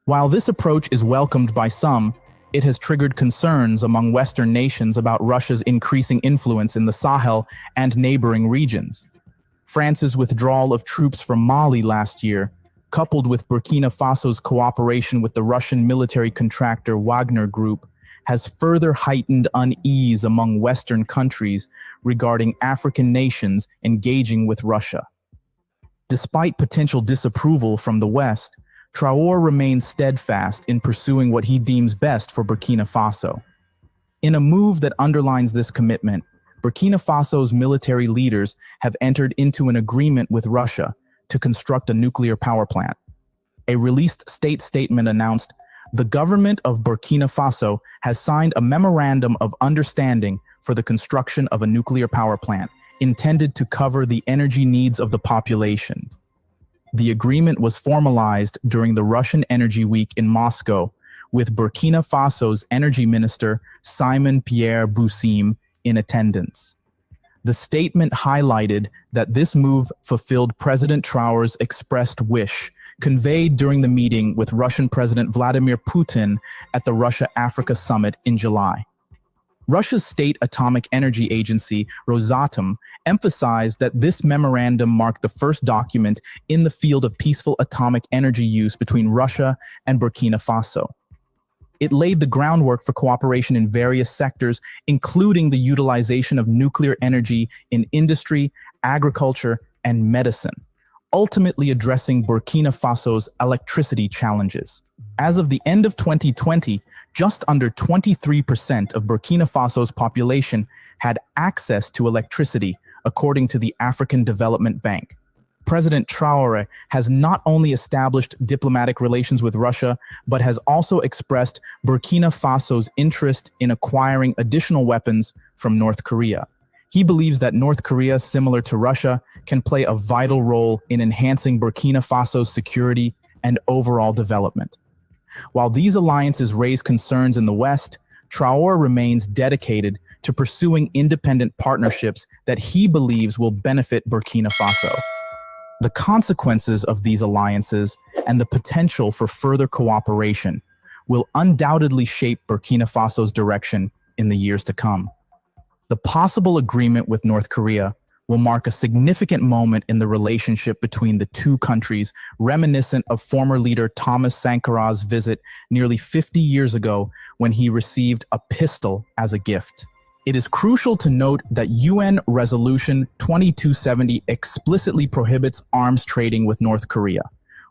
While this approach is welcomed by some, it has triggered concerns among Western nations about Russia's increasing influence in the Sahel and neighboring regions. France's withdrawal of troops from Mali last year, coupled with Burkina Faso's cooperation with the Russian military contractor Wagner Group, has further heightened unease among Western countries regarding African nations engaging with Russia. Despite potential disapproval from the West, Traore remains steadfast in pursuing what he deems best for Burkina Faso. In a move that underlines this commitment, Burkina Faso's military leaders have entered into an agreement with Russia to construct a nuclear power plant. A released state statement announced, The government of Burkina Faso has signed a memorandum of understanding for the construction of a nuclear power plant intended to cover the energy needs of the population. The agreement was formalized during the Russian Energy Week in Moscow, with Burkina Faso's energy minister Simon Pierre Boussim in attendance. The statement highlighted that this move fulfilled President Traore's expressed wish, conveyed during the meeting with Russian President Vladimir Putin at the Russia-Africa Summit in July. Russia's state atomic energy agency, Rosatom, emphasized that this memorandum marked the first document in the field of peaceful atomic energy use between Russia and Burkina Faso. It laid the groundwork for cooperation in various sectors, including the utilization of nuclear energy in industry, agriculture, and medicine, ultimately addressing Burkina Faso's electricity challenges. As of the end of 2020, just under 23% of Burkina Faso's population had access to electricity, according to the African Development Bank. President Traore has not only established diplomatic relations with Russia, but has also expressed Burkina Faso's interest in acquiring additional weapons from North Korea. He believes that North Korea, similar to Russia, can play a vital role in enhancing Burkina Faso's security and overall development. While these alliances raise concerns in the West, Traore remains dedicated to pursuing independent partnerships that he believes will benefit Burkina Faso. The consequences of these alliances and the potential for further cooperation will undoubtedly shape Burkina Faso's direction in the years to come. The possible agreement with North Korea will mark a significant moment in the relationship between the two countries, reminiscent of former leader Thomas Sankara's visit nearly 50 years ago when he received a pistol as a gift. It is crucial to note that UN Resolution 2270 explicitly prohibits arms trading with North Korea.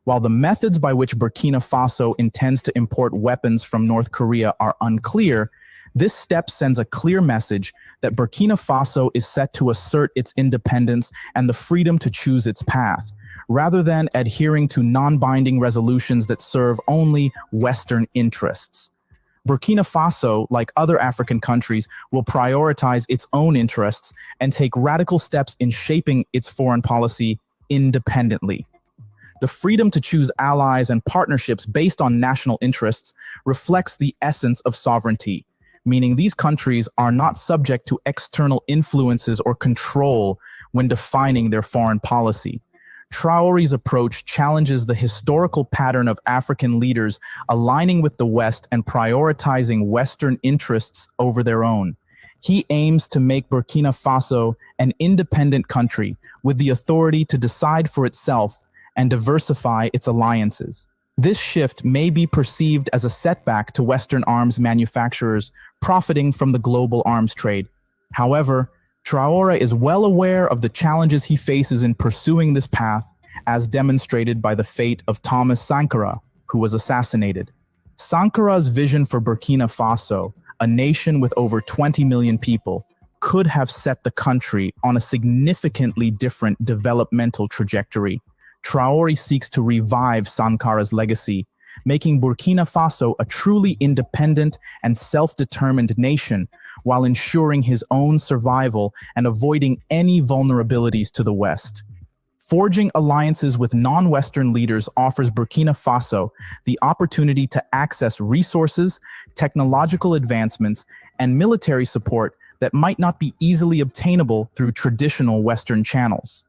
While the methods by which Burkina Faso intends to import weapons from North Korea are unclear, this step sends a clear message that Burkina Faso is set to assert its independence and the freedom to choose its path, rather than adhering to non-binding resolutions that serve only Western interests. Burkina Faso, like other African countries, will prioritize its own interests and take radical steps in shaping its foreign policy independently. The freedom to choose allies and partnerships based on national interests reflects the essence of sovereignty, meaning these countries are not subject to external influences or control when defining their foreign policy. Traore's approach challenges the historical pattern of African leaders aligning with the West and prioritizing Western interests over their own. He aims to make Burkina Faso an independent country with the authority to decide for itself and diversify its alliances. This shift may be perceived as a setback to Western arms manufacturers profiting from the global arms trade. However, Traore is well aware of the challenges he faces in pursuing this path, as demonstrated by the fate of Thomas Sankara, who was assassinated. Sankara's vision for Burkina Faso, a nation with over 20 million people, could have set the country on a significantly different developmental trajectory. Traore seeks to revive Sankara's legacy, making Burkina Faso a truly independent and self-determined nation, while ensuring his own survival and avoiding any vulnerabilities to the West. Forging alliances with non-Western leaders offers Burkina Faso the opportunity to access resources, technological advancements, and military support that might not be easily obtainable through traditional Western channels.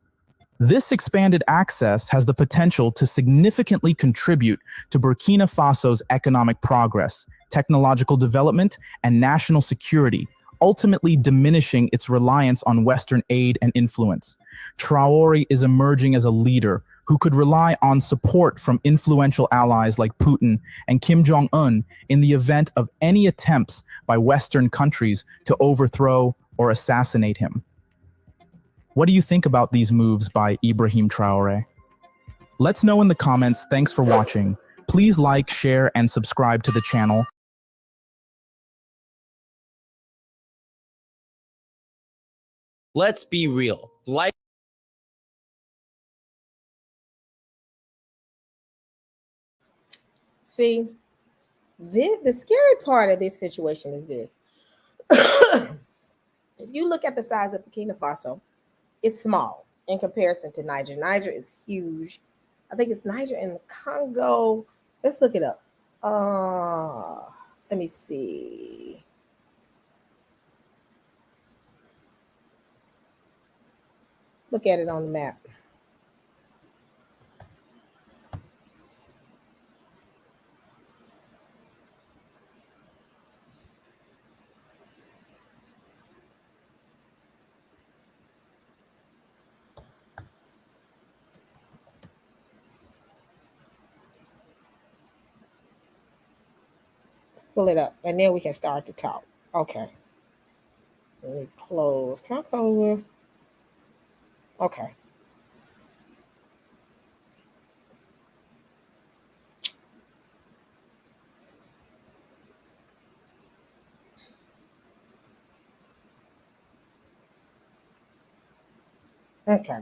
This expanded access has the potential to significantly contribute to Burkina Faso's economic progress, technological development, and national security, ultimately diminishing its reliance on Western aid and influence. Traore is emerging as a leader who could rely on support from influential allies like Putin and Kim Jong-un in the event of any attempts by Western countries to overthrow or assassinate him. What do you think about these moves by Ibrahim Traore? Let's know in the comments. Thanks for watching. Please like, share, and subscribe to the channel. Let's be real. See, The scary part of this situation is this. If you look at the size of Burkina Faso, it's small in comparison to Niger. Niger is huge. I think it's Niger and Congo. Let's look it up. Let me see. Look at it on the map. Let's pull it up, and then we can start to talk. Okay. Let me close. Can I close? Okay. Okay.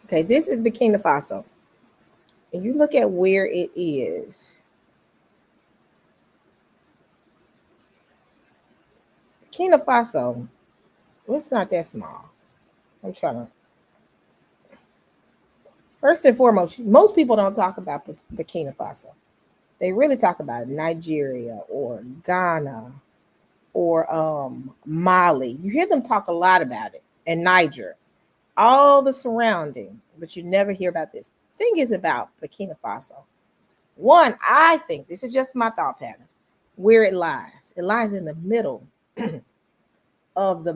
Okay, this is Burkina Faso. And you look at where it is. Burkina Faso, well, it's not that small. I'm trying to. First and foremost, most people don't talk about Burkina Faso. They really talk about Nigeria or Ghana or Mali. You hear them talk a lot about it, and Niger, all the surrounding, but you never hear about this. The thing is about Burkina Faso. One, I think this is just my thought pattern, where it lies. It lies in the middle of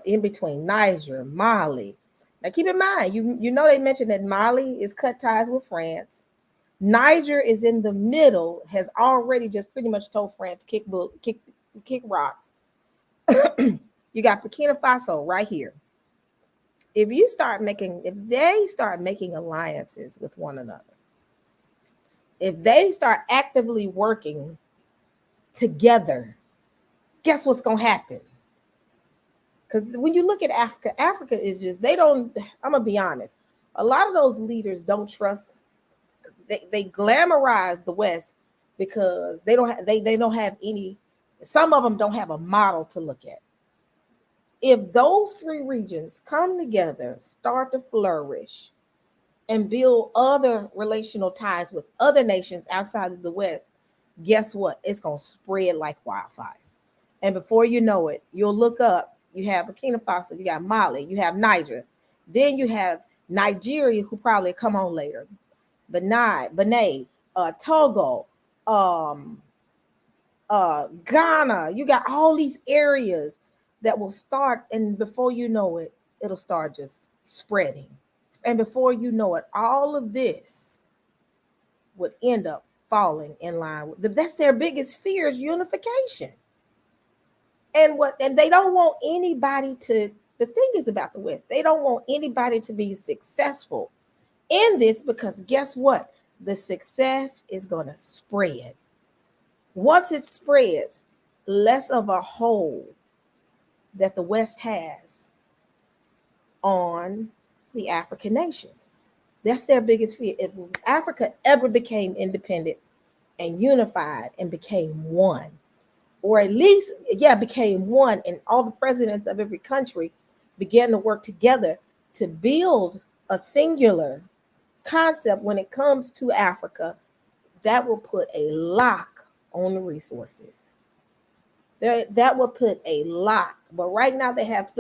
in between Niger, Mali. Now keep in mind, you know they mentioned that Mali is cut ties with France. Niger is in the middle, has already just pretty much told France kick rocks. You got Burkina Faso right here. If they start making alliances with one another, if they start actively working together, guess what's going to happen? Because when you look at Africa, Africa is just, I'm going to be honest, a lot of those leaders don't trust, they glamorize the West because they don't have any, some of them don't have a model to look at. If those three regions come together, start to flourish, and build other relational ties with other nations outside of the West, guess what? It's going to spread like wildfire. And before you know it, you'll look up, you have Burkina Faso, you got Mali, you have Niger, then you have Nigeria, who probably come on later, Benin, Togo, Ghana. You got all these areas that will start, and before you know it, it'll start just spreading. And before you know it, all of this would end up falling in line with that's their biggest fear, is unification. And they don't want anybody to, the thing is about the West, they don't want anybody to be successful in this, because guess what? The success is going to spread. Once it spreads, less of a hold that the West has on the African nations. That's their biggest fear. If Africa ever became independent and unified and became one, or at least, became one, and all the presidents of every country began to work together to build a singular concept when it comes to Africa, that will put a lock on the resources. That will put a lock. But right now they have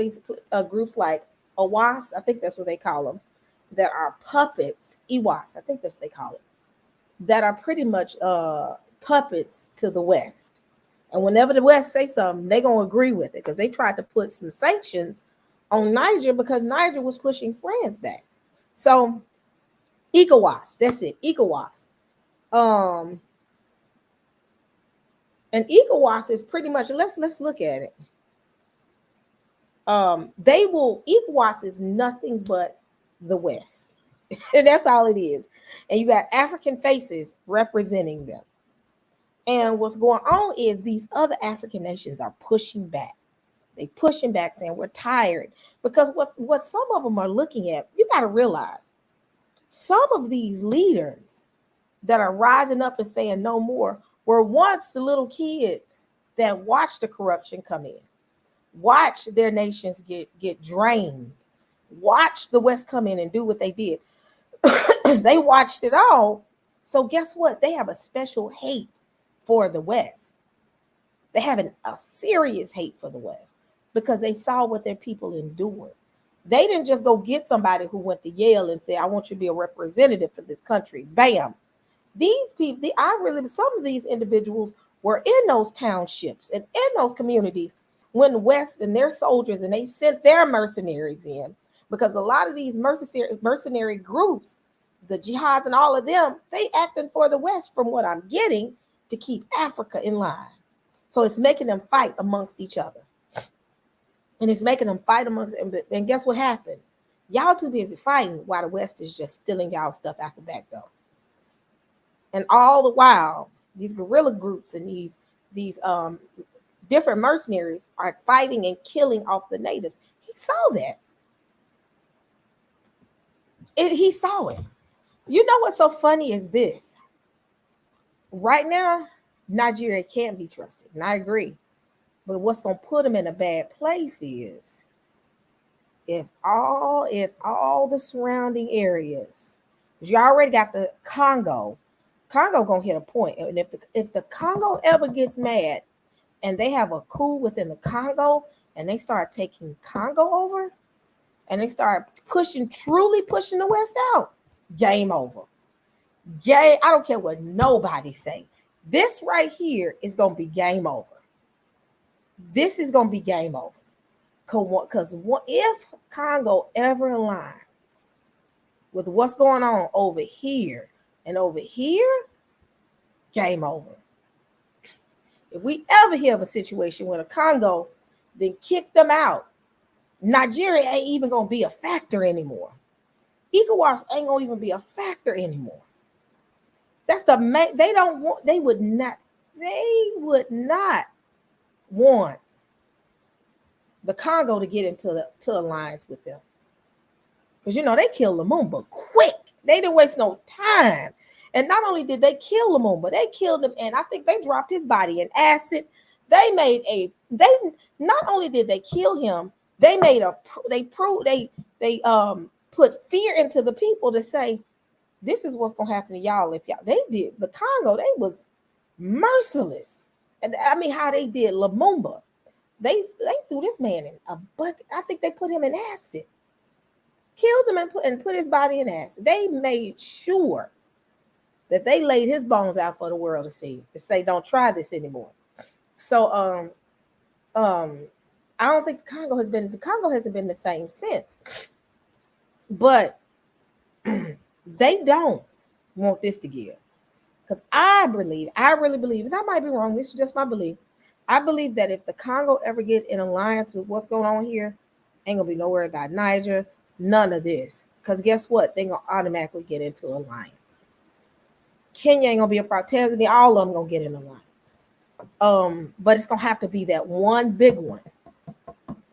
groups like EWAS, I think that's what they call them, that are puppets, EWAS, I think that's what they call it, that are pretty much puppets to the West. And whenever the West say something, they're going to agree with it, because they tried to put some sanctions on Niger because Niger was pushing France back. So ECOWAS, that's it, ECOWAS. And ECOWAS is pretty much, let's look at it. ECOWAS is nothing but the West. And that's all it is. And you got African faces representing them. And what's going on is these other African nations are pushing back. They pushing back, saying we're tired. Because what some of them are looking at, you got to realize, some of these leaders that are rising up and saying no more were once the little kids that watched the corruption come in, watched their nations get drained, watched the West come in and do what they did. They watched it all. So guess what? They have a special hate for the West. They have a serious hate for the West because they saw what their people endured. They didn't just go get somebody who went to Yale and say, I want you to be a representative for this country. Bam. These people, some of these individuals were in those townships and in those communities when the West and their soldiers, and they sent their mercenaries in, because a lot of these mercenary groups, the jihads and all of them, they acting for the West from what I'm getting to keep Africa in line. So it's making them fight amongst each other. And it's making them fight amongst them. And guess what happens? Y'all too busy fighting while the West is just stealing y'all stuff out the back door. And all the while, these guerrilla groups and these different mercenaries are fighting and killing off the natives. He saw that. He saw it. You know what's so funny is this. Right now, Nigeria can't be trusted, and I agree. But what's going to put them in a bad place is if all the surrounding areas, because you already got the Congo going to hit a point. And if the Congo ever gets mad and they have a coup within the Congo and they start taking Congo over and they start truly pushing the West out, game over. I don't care what nobody say. This right here is going to be game over. This is going to be game over. Because if Congo ever aligns with what's going on over here and over here, game over. If we ever hear of a situation where the Congo then kick them out, Nigeria ain't even going to be a factor anymore. ECOWAS ain't going to even be a factor anymore. That's the main. They would not want the Congo to get into alliance with them. Because they killed Lumumba quick. They didn't waste no time. And not only did they kill Lumumba, they killed him, and I think they dropped his body in acid. Not only did they kill him, they put fear into the people to say, this is what's gonna happen to y'all if y'all. They did the Congo. They was merciless, and I mean how they did Lumumba. They threw this man in a bucket. I think they put him in acid, killed him, and put his body in acid. They made sure that they laid his bones out for the world to see, to say, don't try this anymore. So I don't think the Congo hasn't been the same since. But they don't want this to give. Because I really believe, and I might be wrong, this is just my belief. I believe that if the Congo ever get in alliance with what's going on here, ain't gonna be nowhere about Niger, none of this. Because guess what? They're gonna automatically get into alliance. Kenya ain't gonna be a problem. Tanzania, all of them gonna get in alliance. But it's gonna have to be that one big one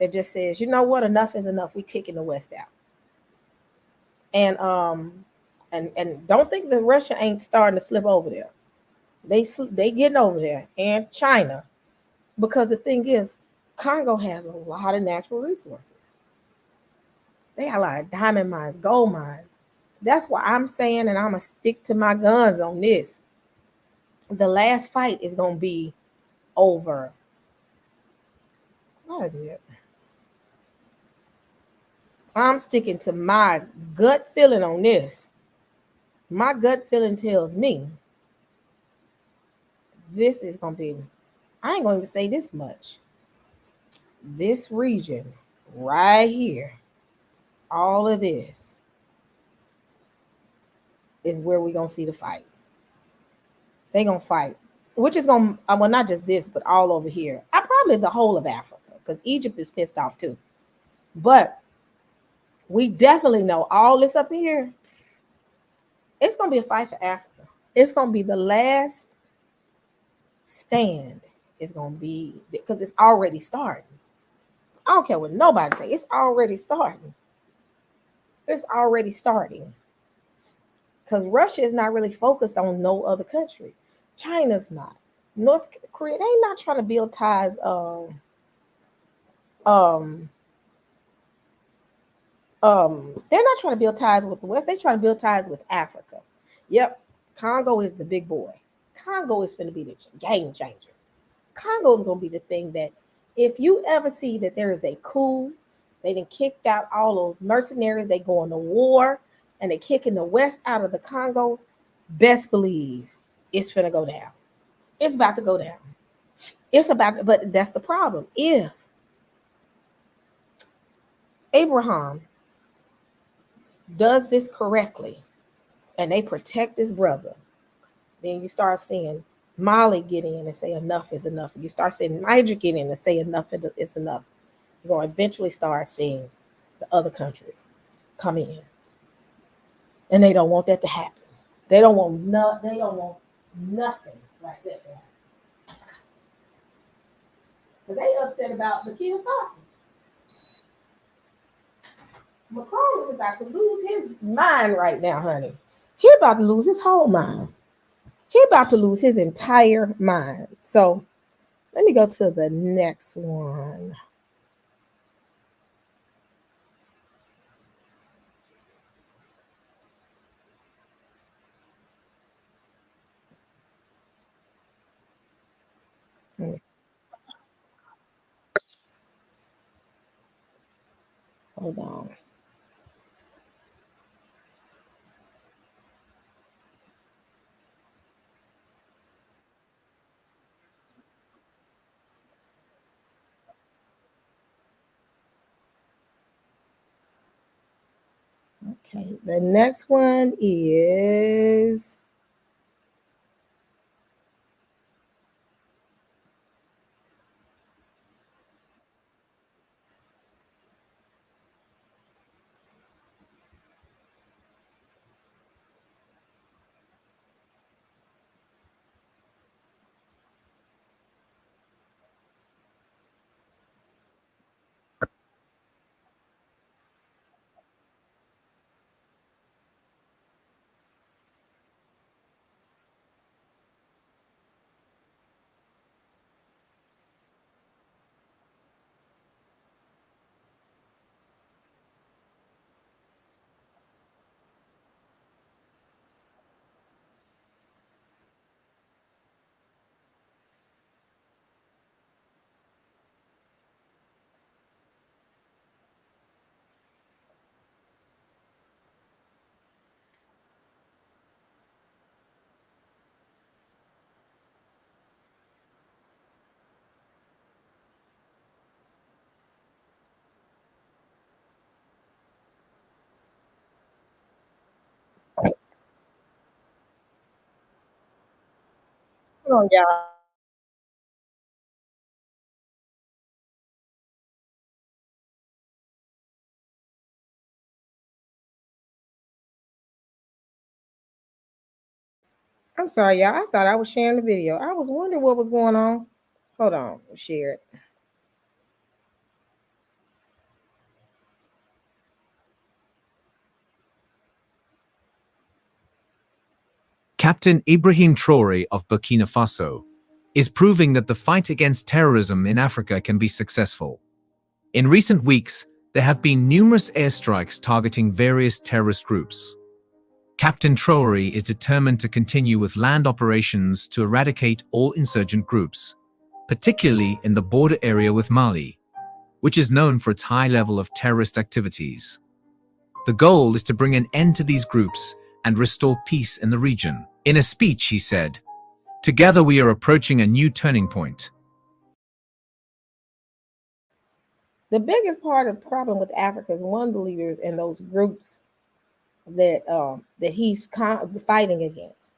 that just says, you know what, enough is enough. We kicking the West out. And don't think that Russia ain't starting to slip over there. They getting over there, and China, because the thing is, Congo has a lot of natural resources. They got a lot of diamond mines, gold mines. That's why I'm saying, and I'm gonna stick to my guns on this. The last fight is gonna be over. What I did. I'm sticking to my gut feeling on this. My gut feeling tells me this is going to be, I ain't going to say this much. This region right here, all of this is where we're going to see the fight. They're going to fight, which is going to, well, not just this, but all over here. Probably the whole of Africa, because Egypt is pissed off too. But we definitely know all this up here, it's going to be a fight for Africa. It's going to be the last stand. It's going to be, because it's already starting. I don't care what nobody say. It's already starting. It's already starting. because Russia is not really focused on no other country. China's not. North Korea, they not trying to build ties. They're not trying to build ties with the West. They're trying to build ties with Africa. Yep, Congo is the big boy. Congo is going to be the game changer. Congo is going to be the thing that, if you ever see that there is a coup, they done kicked out all those mercenaries, they go into war, and they kicking the West out of the Congo, best believe it's finna go down. It's about to go down. But that's the problem. If Abraham does this correctly and they protect his brother, then you start seeing Mali get in and say enough is enough. You start seeing Niger get in and say enough is enough. You're going to eventually start seeing the other countries come in. And they don't want that to happen. They don't want nothing like that to happen. Because they upset about Burkina Faso. Macron is about to lose his mind right now, honey. He about to lose his whole mind. He about to lose his entire mind. So let me go to the next one. Hold on. Okay, the next one is hold on, y'all. I'm sorry, y'all. I thought I was sharing the video. I was wondering what was going on. Hold on, share it. Captain Ibrahim Traore of Burkina Faso is proving that the fight against terrorism in Africa can be successful. In recent weeks, there have been numerous airstrikes targeting various terrorist groups. Captain Traore is determined to continue with land operations to eradicate all insurgent groups, particularly in the border area with Mali, which is known for its high level of terrorist activities. The goal is to bring an end to these groups and restore peace in the region. In a speech, he said, "Together we are approaching a new turning point." The biggest part of the problem with Africa is one of the leaders in those groups that he's fighting against.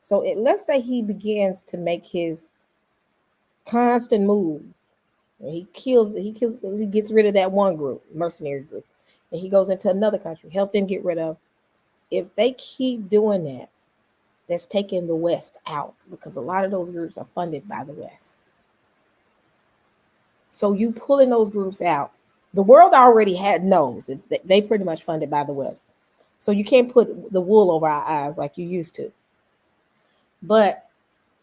So let's say he begins to make his constant move. He gets rid of that one group, mercenary group, and he goes into another country, help them get rid of. If they keep doing that, that's taking the West out, because a lot of those groups are funded by the West. So you pulling those groups out, the world already knows they pretty much funded by the West. So you can't put the wool over our eyes like you used to. But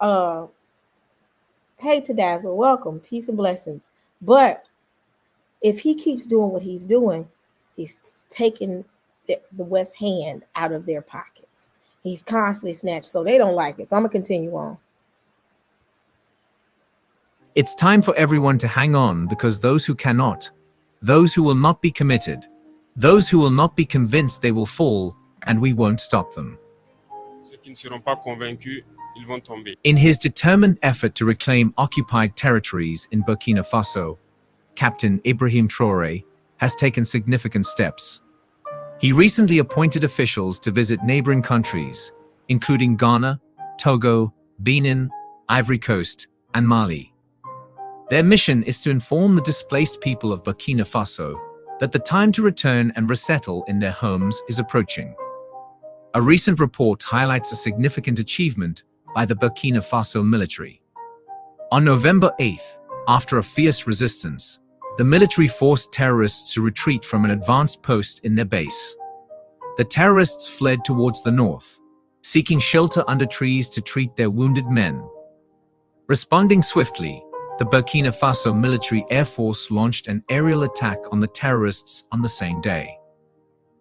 hey, Tadazzle, welcome, peace and blessings. But if he keeps doing what he's doing, he's taking the West hand out of their pockets. He's constantly snatched, so they don't like it. So I'm gonna continue on. It's time for everyone to hang on, because those who cannot, those who will not be committed, those who will not be convinced, they will fall, and we won't stop them. In his determined effort to reclaim occupied territories in Burkina Faso, Captain Ibrahim Traore has taken significant steps. He recently appointed officials to visit neighboring countries, including Ghana, Togo, Benin, Ivory Coast, and Mali. Their mission is to inform the displaced people of Burkina Faso that the time to return and resettle in their homes is approaching. A recent report highlights a significant achievement by the Burkina Faso military. On November 8th, after a fierce resistance, the military forced terrorists to retreat from an advanced post in their base. The terrorists fled towards the north, seeking shelter under trees to treat their wounded men. Responding swiftly, the Burkina Faso Military Air Force launched an aerial attack on the terrorists on the same day.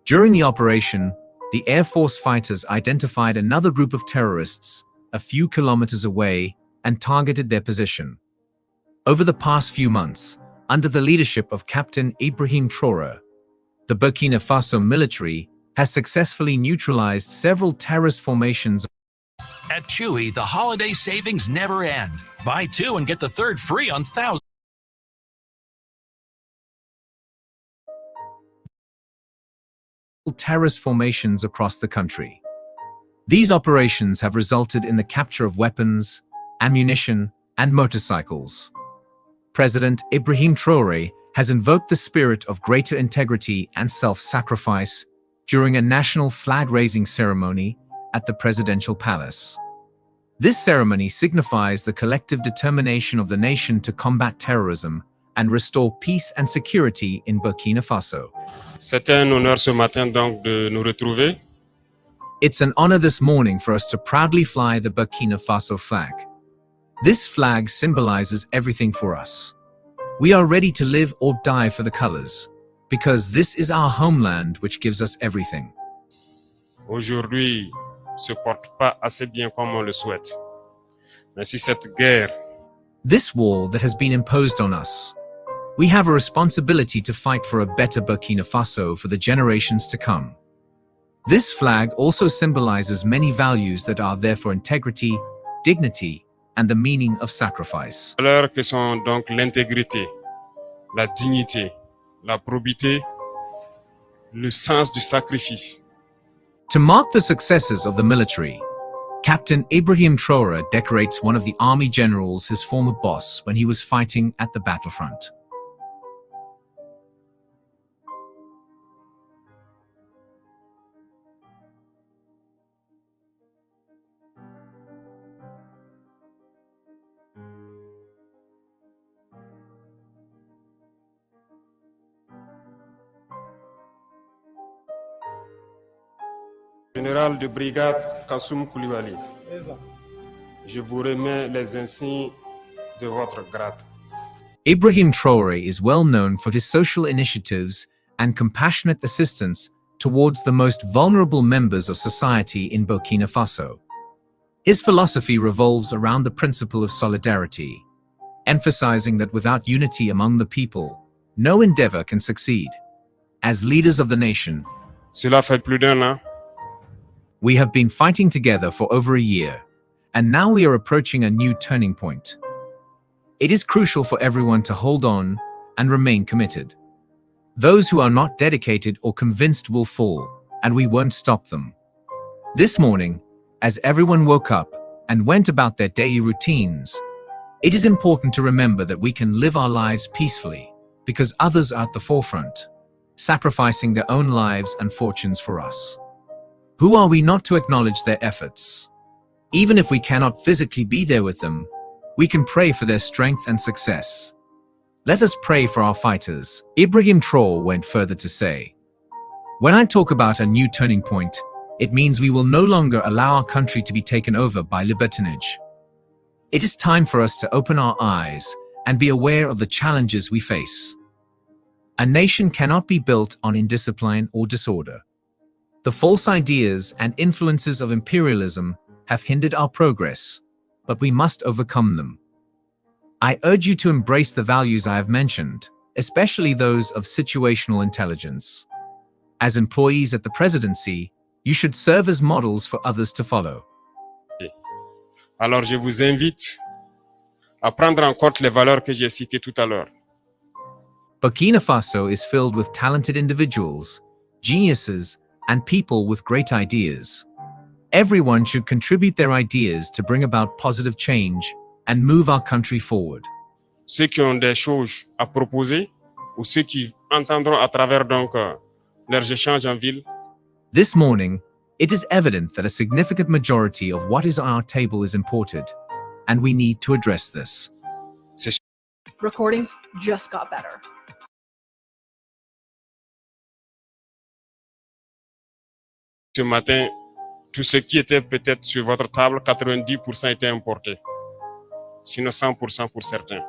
During the operation, the Air Force fighters identified another group of terrorists a few kilometers away and targeted their position. Over the past few months, under the leadership of Captain Ibrahim Traore, the Burkina Faso military has successfully neutralized several terrorist formations. At Chewy, the holiday savings never end. Buy 2 and get the 3rd free on thousands. Terrorist formations across the country. These operations have resulted in the capture of weapons, ammunition, and motorcycles. President Ibrahim Traore has invoked the spirit of greater integrity and self-sacrifice during a national flag-raising ceremony at the presidential palace. This ceremony signifies the collective determination of the nation to combat terrorism and restore peace and security in Burkina Faso. C'est un honneur ce matin donc de nous retrouver. It's an honor this morning for us to proudly fly the Burkina Faso flag. This flag symbolizes everything for us. We are ready to live or die for the colors, because this is our homeland which gives us everything. Aujourd'hui, se porte pas assez bien comme on le souhaite. Mais si cette guerre, this war that has been imposed on us, we have a responsibility to fight for a better Burkina Faso for the generations to come. This flag also symbolizes many values that are there for integrity, dignity, and the meaning of sacrifice. valeurs que sont donc l'intégrité, la dignité, la probité, le sens du sacrifice. To mark the successes of the military, Captain Ibrahim Traore decorates one of the army generals, his former boss, when he was fighting at the battlefront. Général de brigade Kassoum Koulibaly, je vous remets les insignes de votre grade. Ibrahim Traore is well known for his social initiatives and compassionate assistance towards the most vulnerable members of society in Burkina Faso. His philosophy revolves around the principle of solidarity, emphasizing that without unity among the people, no endeavor can succeed. As leaders of the nation, cela fait plus d'un an. We have been fighting together for over a year, and now we are approaching a new turning point. It is crucial for everyone to hold on and remain committed. Those who are not dedicated or convinced will fall, and we won't stop them. This morning, as everyone woke up and went about their daily routines, it is important to remember that we can live our lives peacefully because others are at the forefront, sacrificing their own lives and fortunes for us. Who are we not to acknowledge their efforts? Even if we cannot physically be there with them, we can pray for their strength and success. Let us pray for our fighters. Ibrahim Traore went further to say, When I talk about a new turning point, it means we will no longer allow our country to be taken over by libertinage. It is time for us to open our eyes and be aware of the challenges we face. A nation cannot be built on indiscipline or disorder. The false ideas and influences of imperialism have hindered our progress, but we must overcome them. I urge you to embrace the values I have mentioned, especially those of situational intelligence. As employees at the presidency, you should serve as models for others to follow. Alors je vous invite à prendre en compte les valeurs que j'ai citées tout à l'heure. Burkina Faso is filled with talented individuals, geniuses, and people with great ideas. Everyone should contribute their ideas to bring about positive change and move our country forward. Ceux qui ont des choses à proposer ou ceux qui entendront à travers leurs échanges en ville. This morning, it is evident that a significant majority of what is on our table is imported, and we need to address this. Recordings just got better. Ce matin, tout ce qui était peut-être sur votre table, 90% était importé. Sinon 100% pour certains.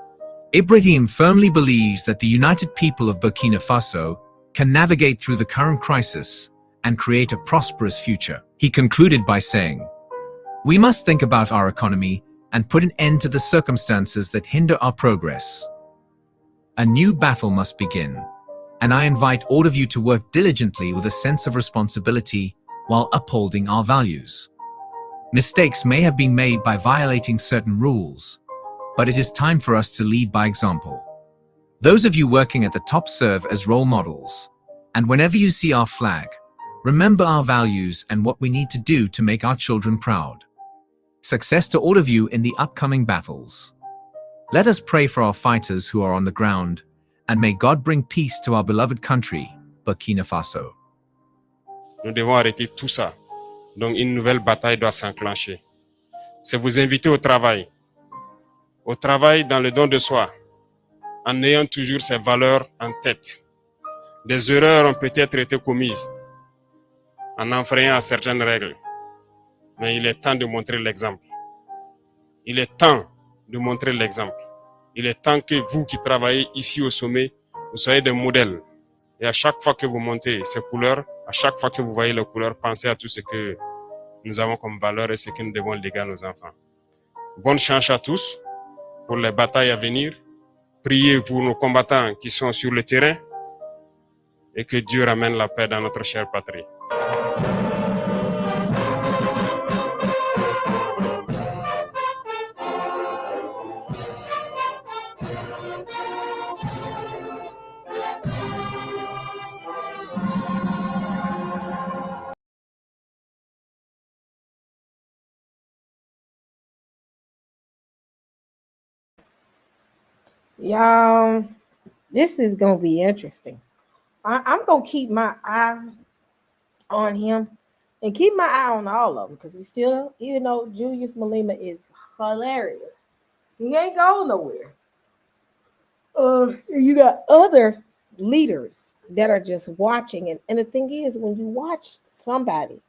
Ibrahim firmly believes that the united people of Burkina Faso can navigate through the current crisis and create a prosperous future. He concluded by saying, "We must think about our economy and put an end to the circumstances that hinder our progress. A new battle must begin, and I invite all of you to work diligently with a sense of responsibility while upholding our values. Mistakes may have been made by violating certain rules, but it is time for us to lead by example. Those of you working at the top serve as role models, and whenever you see our flag, remember our values and what we need to do to make our children proud. Success to all of you in the upcoming battles. Let us pray for our fighters who are on the ground, and may God bring peace to our beloved country, Burkina Faso." Nous devons arrêter tout ça. Donc une nouvelle bataille doit s'enclencher. C'est vous inviter au travail dans le don de soi, en ayant toujours ces valeurs en tête. Des erreurs ont peut-être été commises en enfreignant à certaines règles, mais il est temps de montrer l'exemple. Il est temps de montrer l'exemple. Il est temps que vous qui travaillez ici au sommet, vous soyez des modèles. Et à chaque fois que vous montez ces couleurs, à chaque fois que vous voyez les couleurs, pensez à tout ce que nous avons comme valeur et ce que nous devons léguer à nos enfants. Bonne chance à tous pour les batailles à venir. Priez pour nos combattants qui sont sur le terrain et que Dieu ramène la paix dans notre chère patrie. Y'all, this is gonna be interesting. I'm gonna keep my eye on him and keep my eye on all of them because we still, even though Julius Malema is hilarious, he ain't going nowhere. You got other leaders that are just watching, and the thing is, when you watch somebody,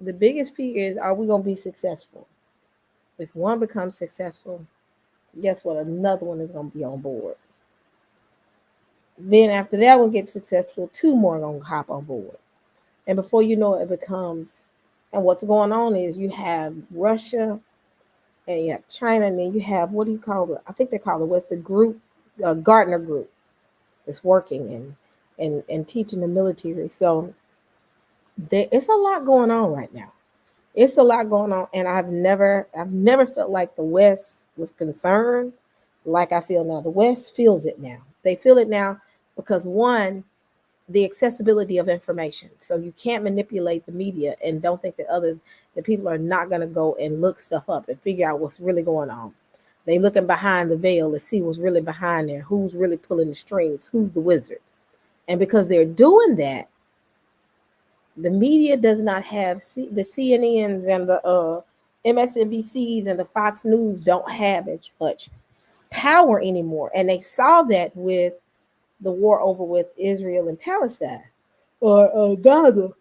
the biggest fear is, are we gonna be successful? If one becomes successful, guess what? Another one is going to be on board. Then after that one gets successful, two more are going to hop on board. And before you know it, it becomes, and what's going on is you have Russia and you have China, and then you have, what do you call it? I think they call it, what's the group, Gardner group that's working and teaching the military. So it's a lot going on right now. It's a lot going on, and I've never felt like the West was concerned like I feel now. The West feels it now. They feel it now because, one, the accessibility of information. So you can't manipulate the media and don't think that people are not going to go and look stuff up and figure out what's really going on. They looking behind the veil to see what's really behind there, who's really pulling the strings, who's the wizard. And because they're doing that, the media does not have the CNNs and the MSNBCs and the Fox News don't have as much power anymore. And they saw that with the war over with Israel and Palestine. or Gaza.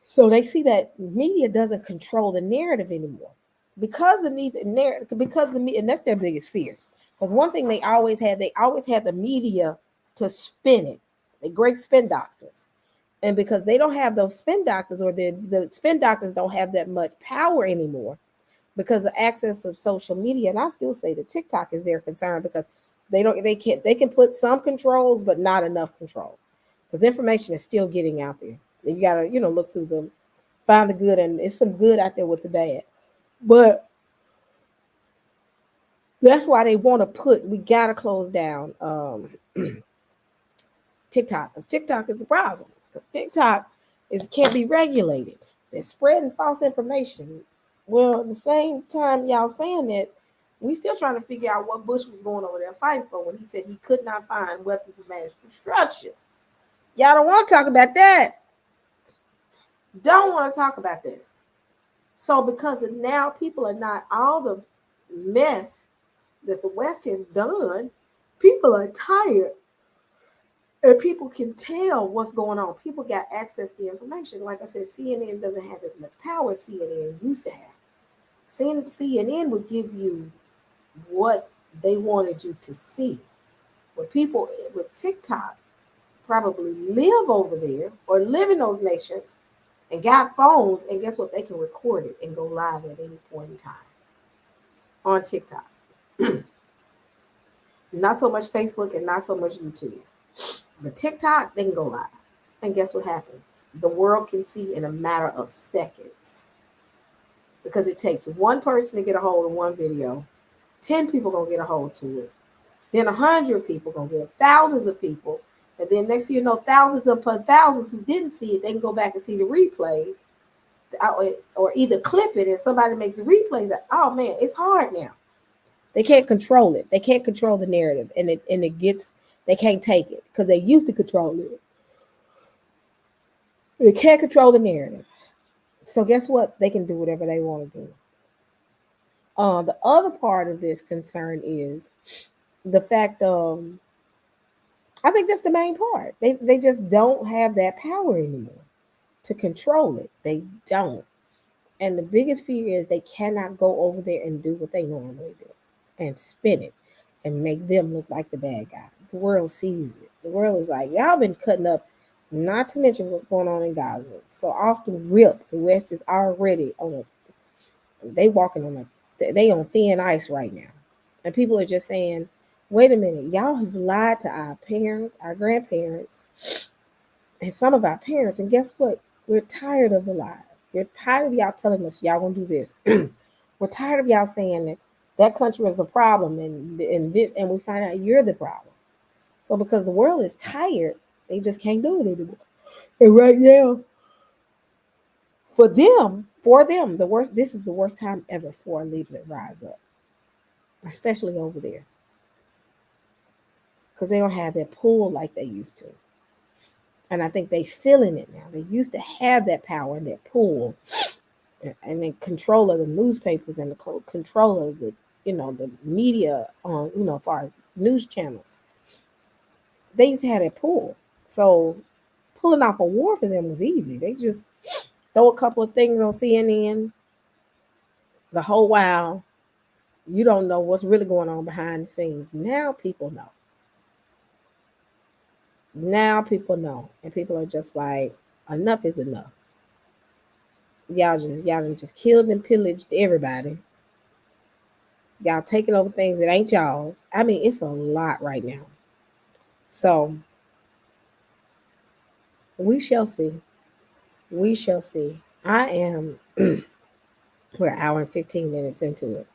So they see that media doesn't control the narrative anymore because the narrative, because the media, and that's their biggest fear. Because one thing they always had the media to spin it. They're great spin doctors. And because they don't have those spin doctors, or the spin doctors don't have that much power anymore because of access of social media. And I still say that TikTok is their concern because they can put some controls, but not enough control. Because information is still getting out there. You gotta, look through them, find the good, and it's some good out there with the bad. But that's why they want to we gotta close down TikTok, because TikTok is a problem. TikTok can't be regulated. They're spreading false information. Well, at the same time, y'all saying that, we still trying to figure out what Bush was going over there fighting for when he said he could not find weapons of mass destruction. Y'all don't want to talk about that. Don't want to talk about that. So because of now people are not, all the mess that the West has done, people are tired. And people can tell what's going on. People got access to information. Like I said, CNN doesn't have as much power as CNN used to have. CNN would give you what they wanted you to see. But people with TikTok probably live over there or live in those nations and got phones, and guess what? They can record it and go live at any point in time on TikTok. Not so much Facebook and not so much YouTube. But TikTok, they can go live. And guess what happens? The world can see in a matter of seconds. Because it takes one person to get a hold of one video. 10 people going to get a hold to it. Then 100 people going to get it. Thousands of people. And then next thing you know, thousands upon thousands who didn't see it, they can go back and see the replays. Or either clip it and somebody makes replays. Oh, man, it's hard now. They can't control it. They can't control the narrative. And it gets... They can't take it because they used to control it. They can't control the narrative. So guess what? They can do whatever they want to do. The other part of this concern is the fact I think that's the main part. They just don't have that power anymore to control it. They don't. And the biggest fear is they cannot go over there and do what they normally do and spin it and make them look like the bad guy. The world sees it. The world is like, y'all been cutting up, not to mention what's going on in Gaza. So off the rip, the West is already they on thin ice right now. And people are just saying, wait a minute, y'all have lied to our parents, our grandparents, and some of our parents. And guess what? We're tired of the lies. We're tired of y'all telling us y'all gonna do this. We're tired of y'all saying that country is a problem and this, and we find out you're the problem. So because the world is tired, they just can't do it anymore. And right now, for them, this is the worst time ever for a leader to rise up, especially over there. Because they don't have that pull like they used to. And I think they feeling it now. They used to have that power and that pull and the control of the newspapers and the control of the media on, as far as news channels. They used to have that pull. So pulling off a war for them was easy. They just throw a couple of things on CNN the whole while. You don't know what's really going on behind the scenes. Now people know. Now people know. And people are just like, enough is enough. Y'all just killed and pillaged everybody. Y'all taking over things that ain't y'all's. I mean, it's a lot right now. So we shall see. We shall see. I am we're an hour and 15 minutes into it.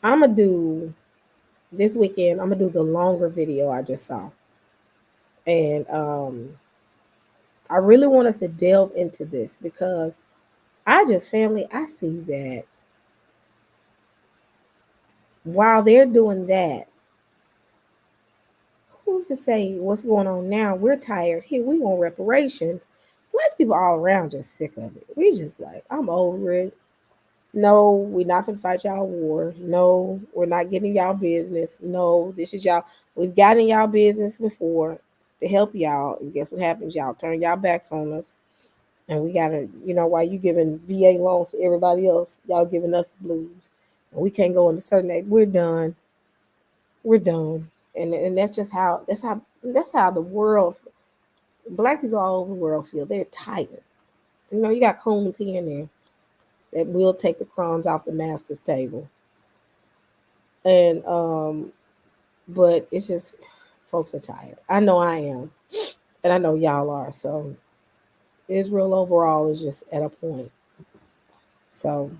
I'm gonna do this weekend, I'm gonna do the longer video I just saw. And I really want us to delve into this because I see that while they're doing that, who's to say what's going on now? We're tired. Here, we want reparations. Black people all around just sick of it. We just like, I'm over it. No, we're not gonna fight y'all war. No, we're not getting y'all business. No, this is y'all. We've gotten y'all business before. to help y'all. And guess what happens? Y'all turn y'all backs on us. And we gotta, while you giving VA loans to everybody else, y'all giving us the blues. And we can't go into certain age. We're done. We're done. And that's just how the world, Black people all over the world feel. They're tired. You got Coleman's here and there that will take the crumbs off the master's table. And but it's just folks are tired. I know I am, and I know y'all are. So Israel overall is just at a point. So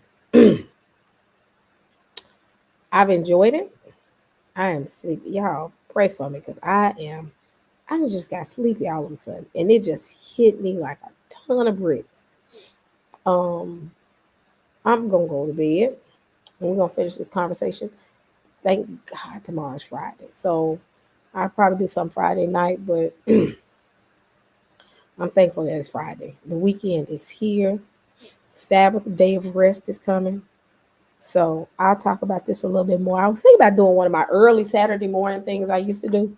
I've enjoyed it. I am sleepy. Y'all pray for me because I just got sleepy all of a sudden, and it just hit me like a ton of bricks. I'm gonna go to bed, and we're gonna finish this conversation. Thank God tomorrow's Friday, so I'll probably do some Friday night, but I'm thankful that it's Friday. The weekend is here. Sabbath, day of rest is coming. So I'll talk about this a little bit more. I was thinking about doing one of my early Saturday morning things I used to do.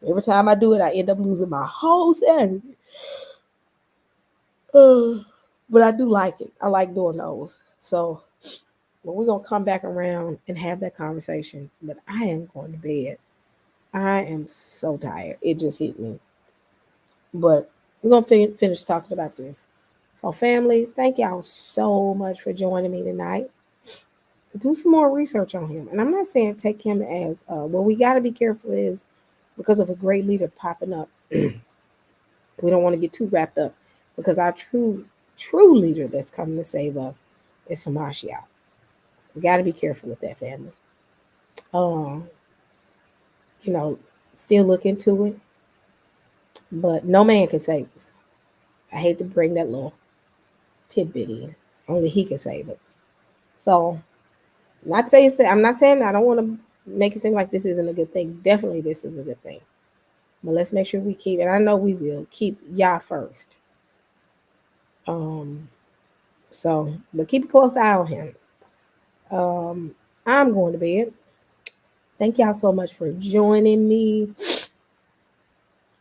Every time I do it, I end up losing my whole Saturday. But I do like it. I like doing those. So we're going to come back around and have that conversation. But I am going to bed. I am so tired. It just hit me. But we're going to finish talking about this. So family, thank y'all so much for joining me tonight. Do some more research on him. And I'm not saying take him as, what we got to be careful is because of a great leader popping up. We don't want to get too wrapped up because our true leader that's coming to save us is Hamashiach. We got to be careful with that, family. Still look into it, but no man can save us. I hate to bring that little tidbit in. Only he can save us. So, I'm not saying I don't want to make it seem like this isn't a good thing. Definitely, this is a good thing. But let's make sure we keep, and I know we will keep Yah first. But keep a close eye on him. I'm going to bed. Thank y'all so much for joining me.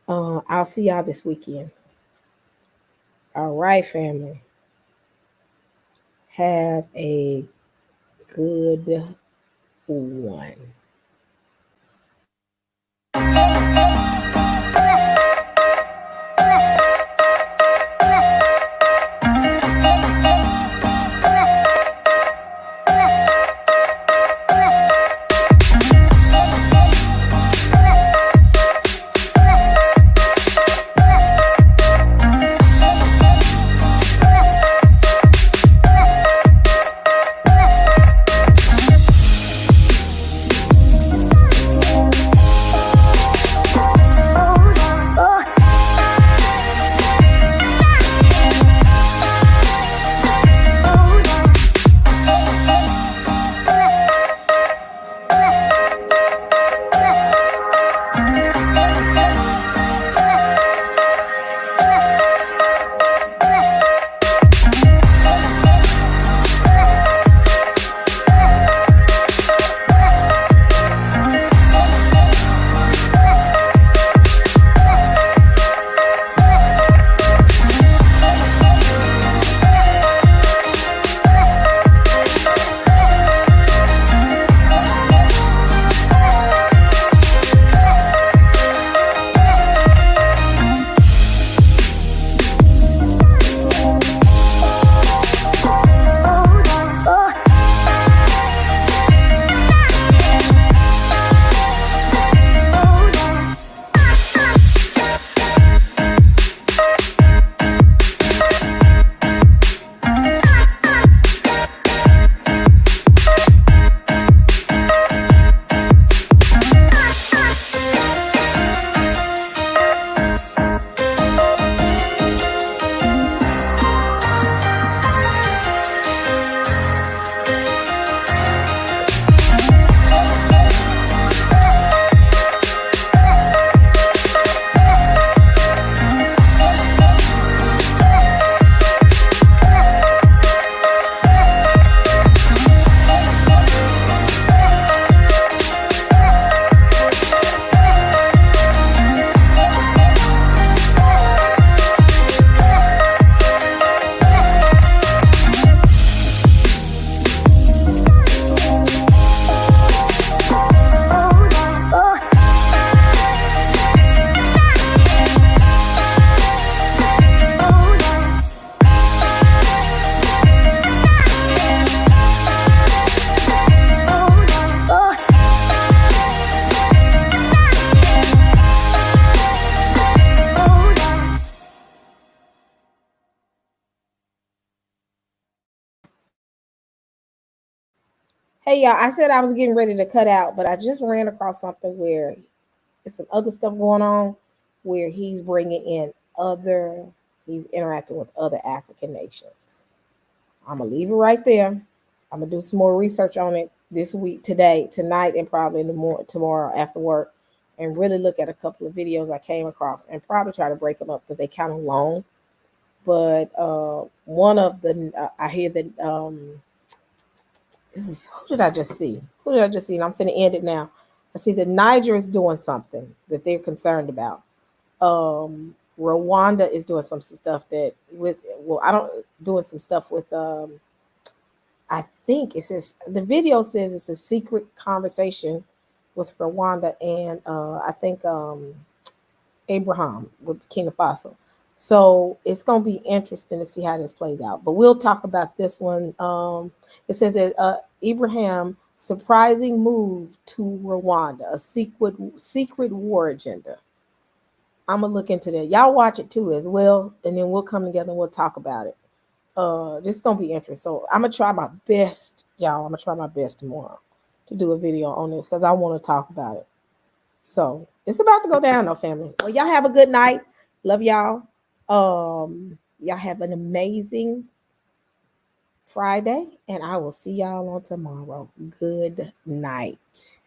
I'll see y'all this weekend. All right, family. Have a good one. Hey, y'all, I said I was getting ready to cut out, but I just ran across something where there's some other stuff going on where he's bringing in he's interacting with other African nations. I'm going to leave it right there. I'm going to do some more research on it this week, tonight, and probably in the tomorrow after work, and really look at a couple of videos I came across and probably try to break them up because they kind of long. But one of the, I hear that, who did I just see? And I'm finna end it now. I see that Niger is doing something that they're concerned about. Rwanda is doing some stuff doing some stuff with, I think it says, the video says it's a secret conversation with Rwanda and I think Ibrahim with Burkina Faso. So it's going to be interesting to see how this plays out. But we'll talk about this one. It says that Ibrahim surprising move to Rwanda, a secret war agenda. I'm gonna look into that. Y'all watch it too as well, and then we'll come together and we'll talk about it. This is gonna be interesting. So I'm gonna try my best, y'all. I'm gonna try my best tomorrow to do a video on this because I want to talk about it. So it's about to go down, though, family. Well, y'all have a good night. Love y'all. Y'all have an amazing Friday, and I will see y'all on tomorrow. Good night.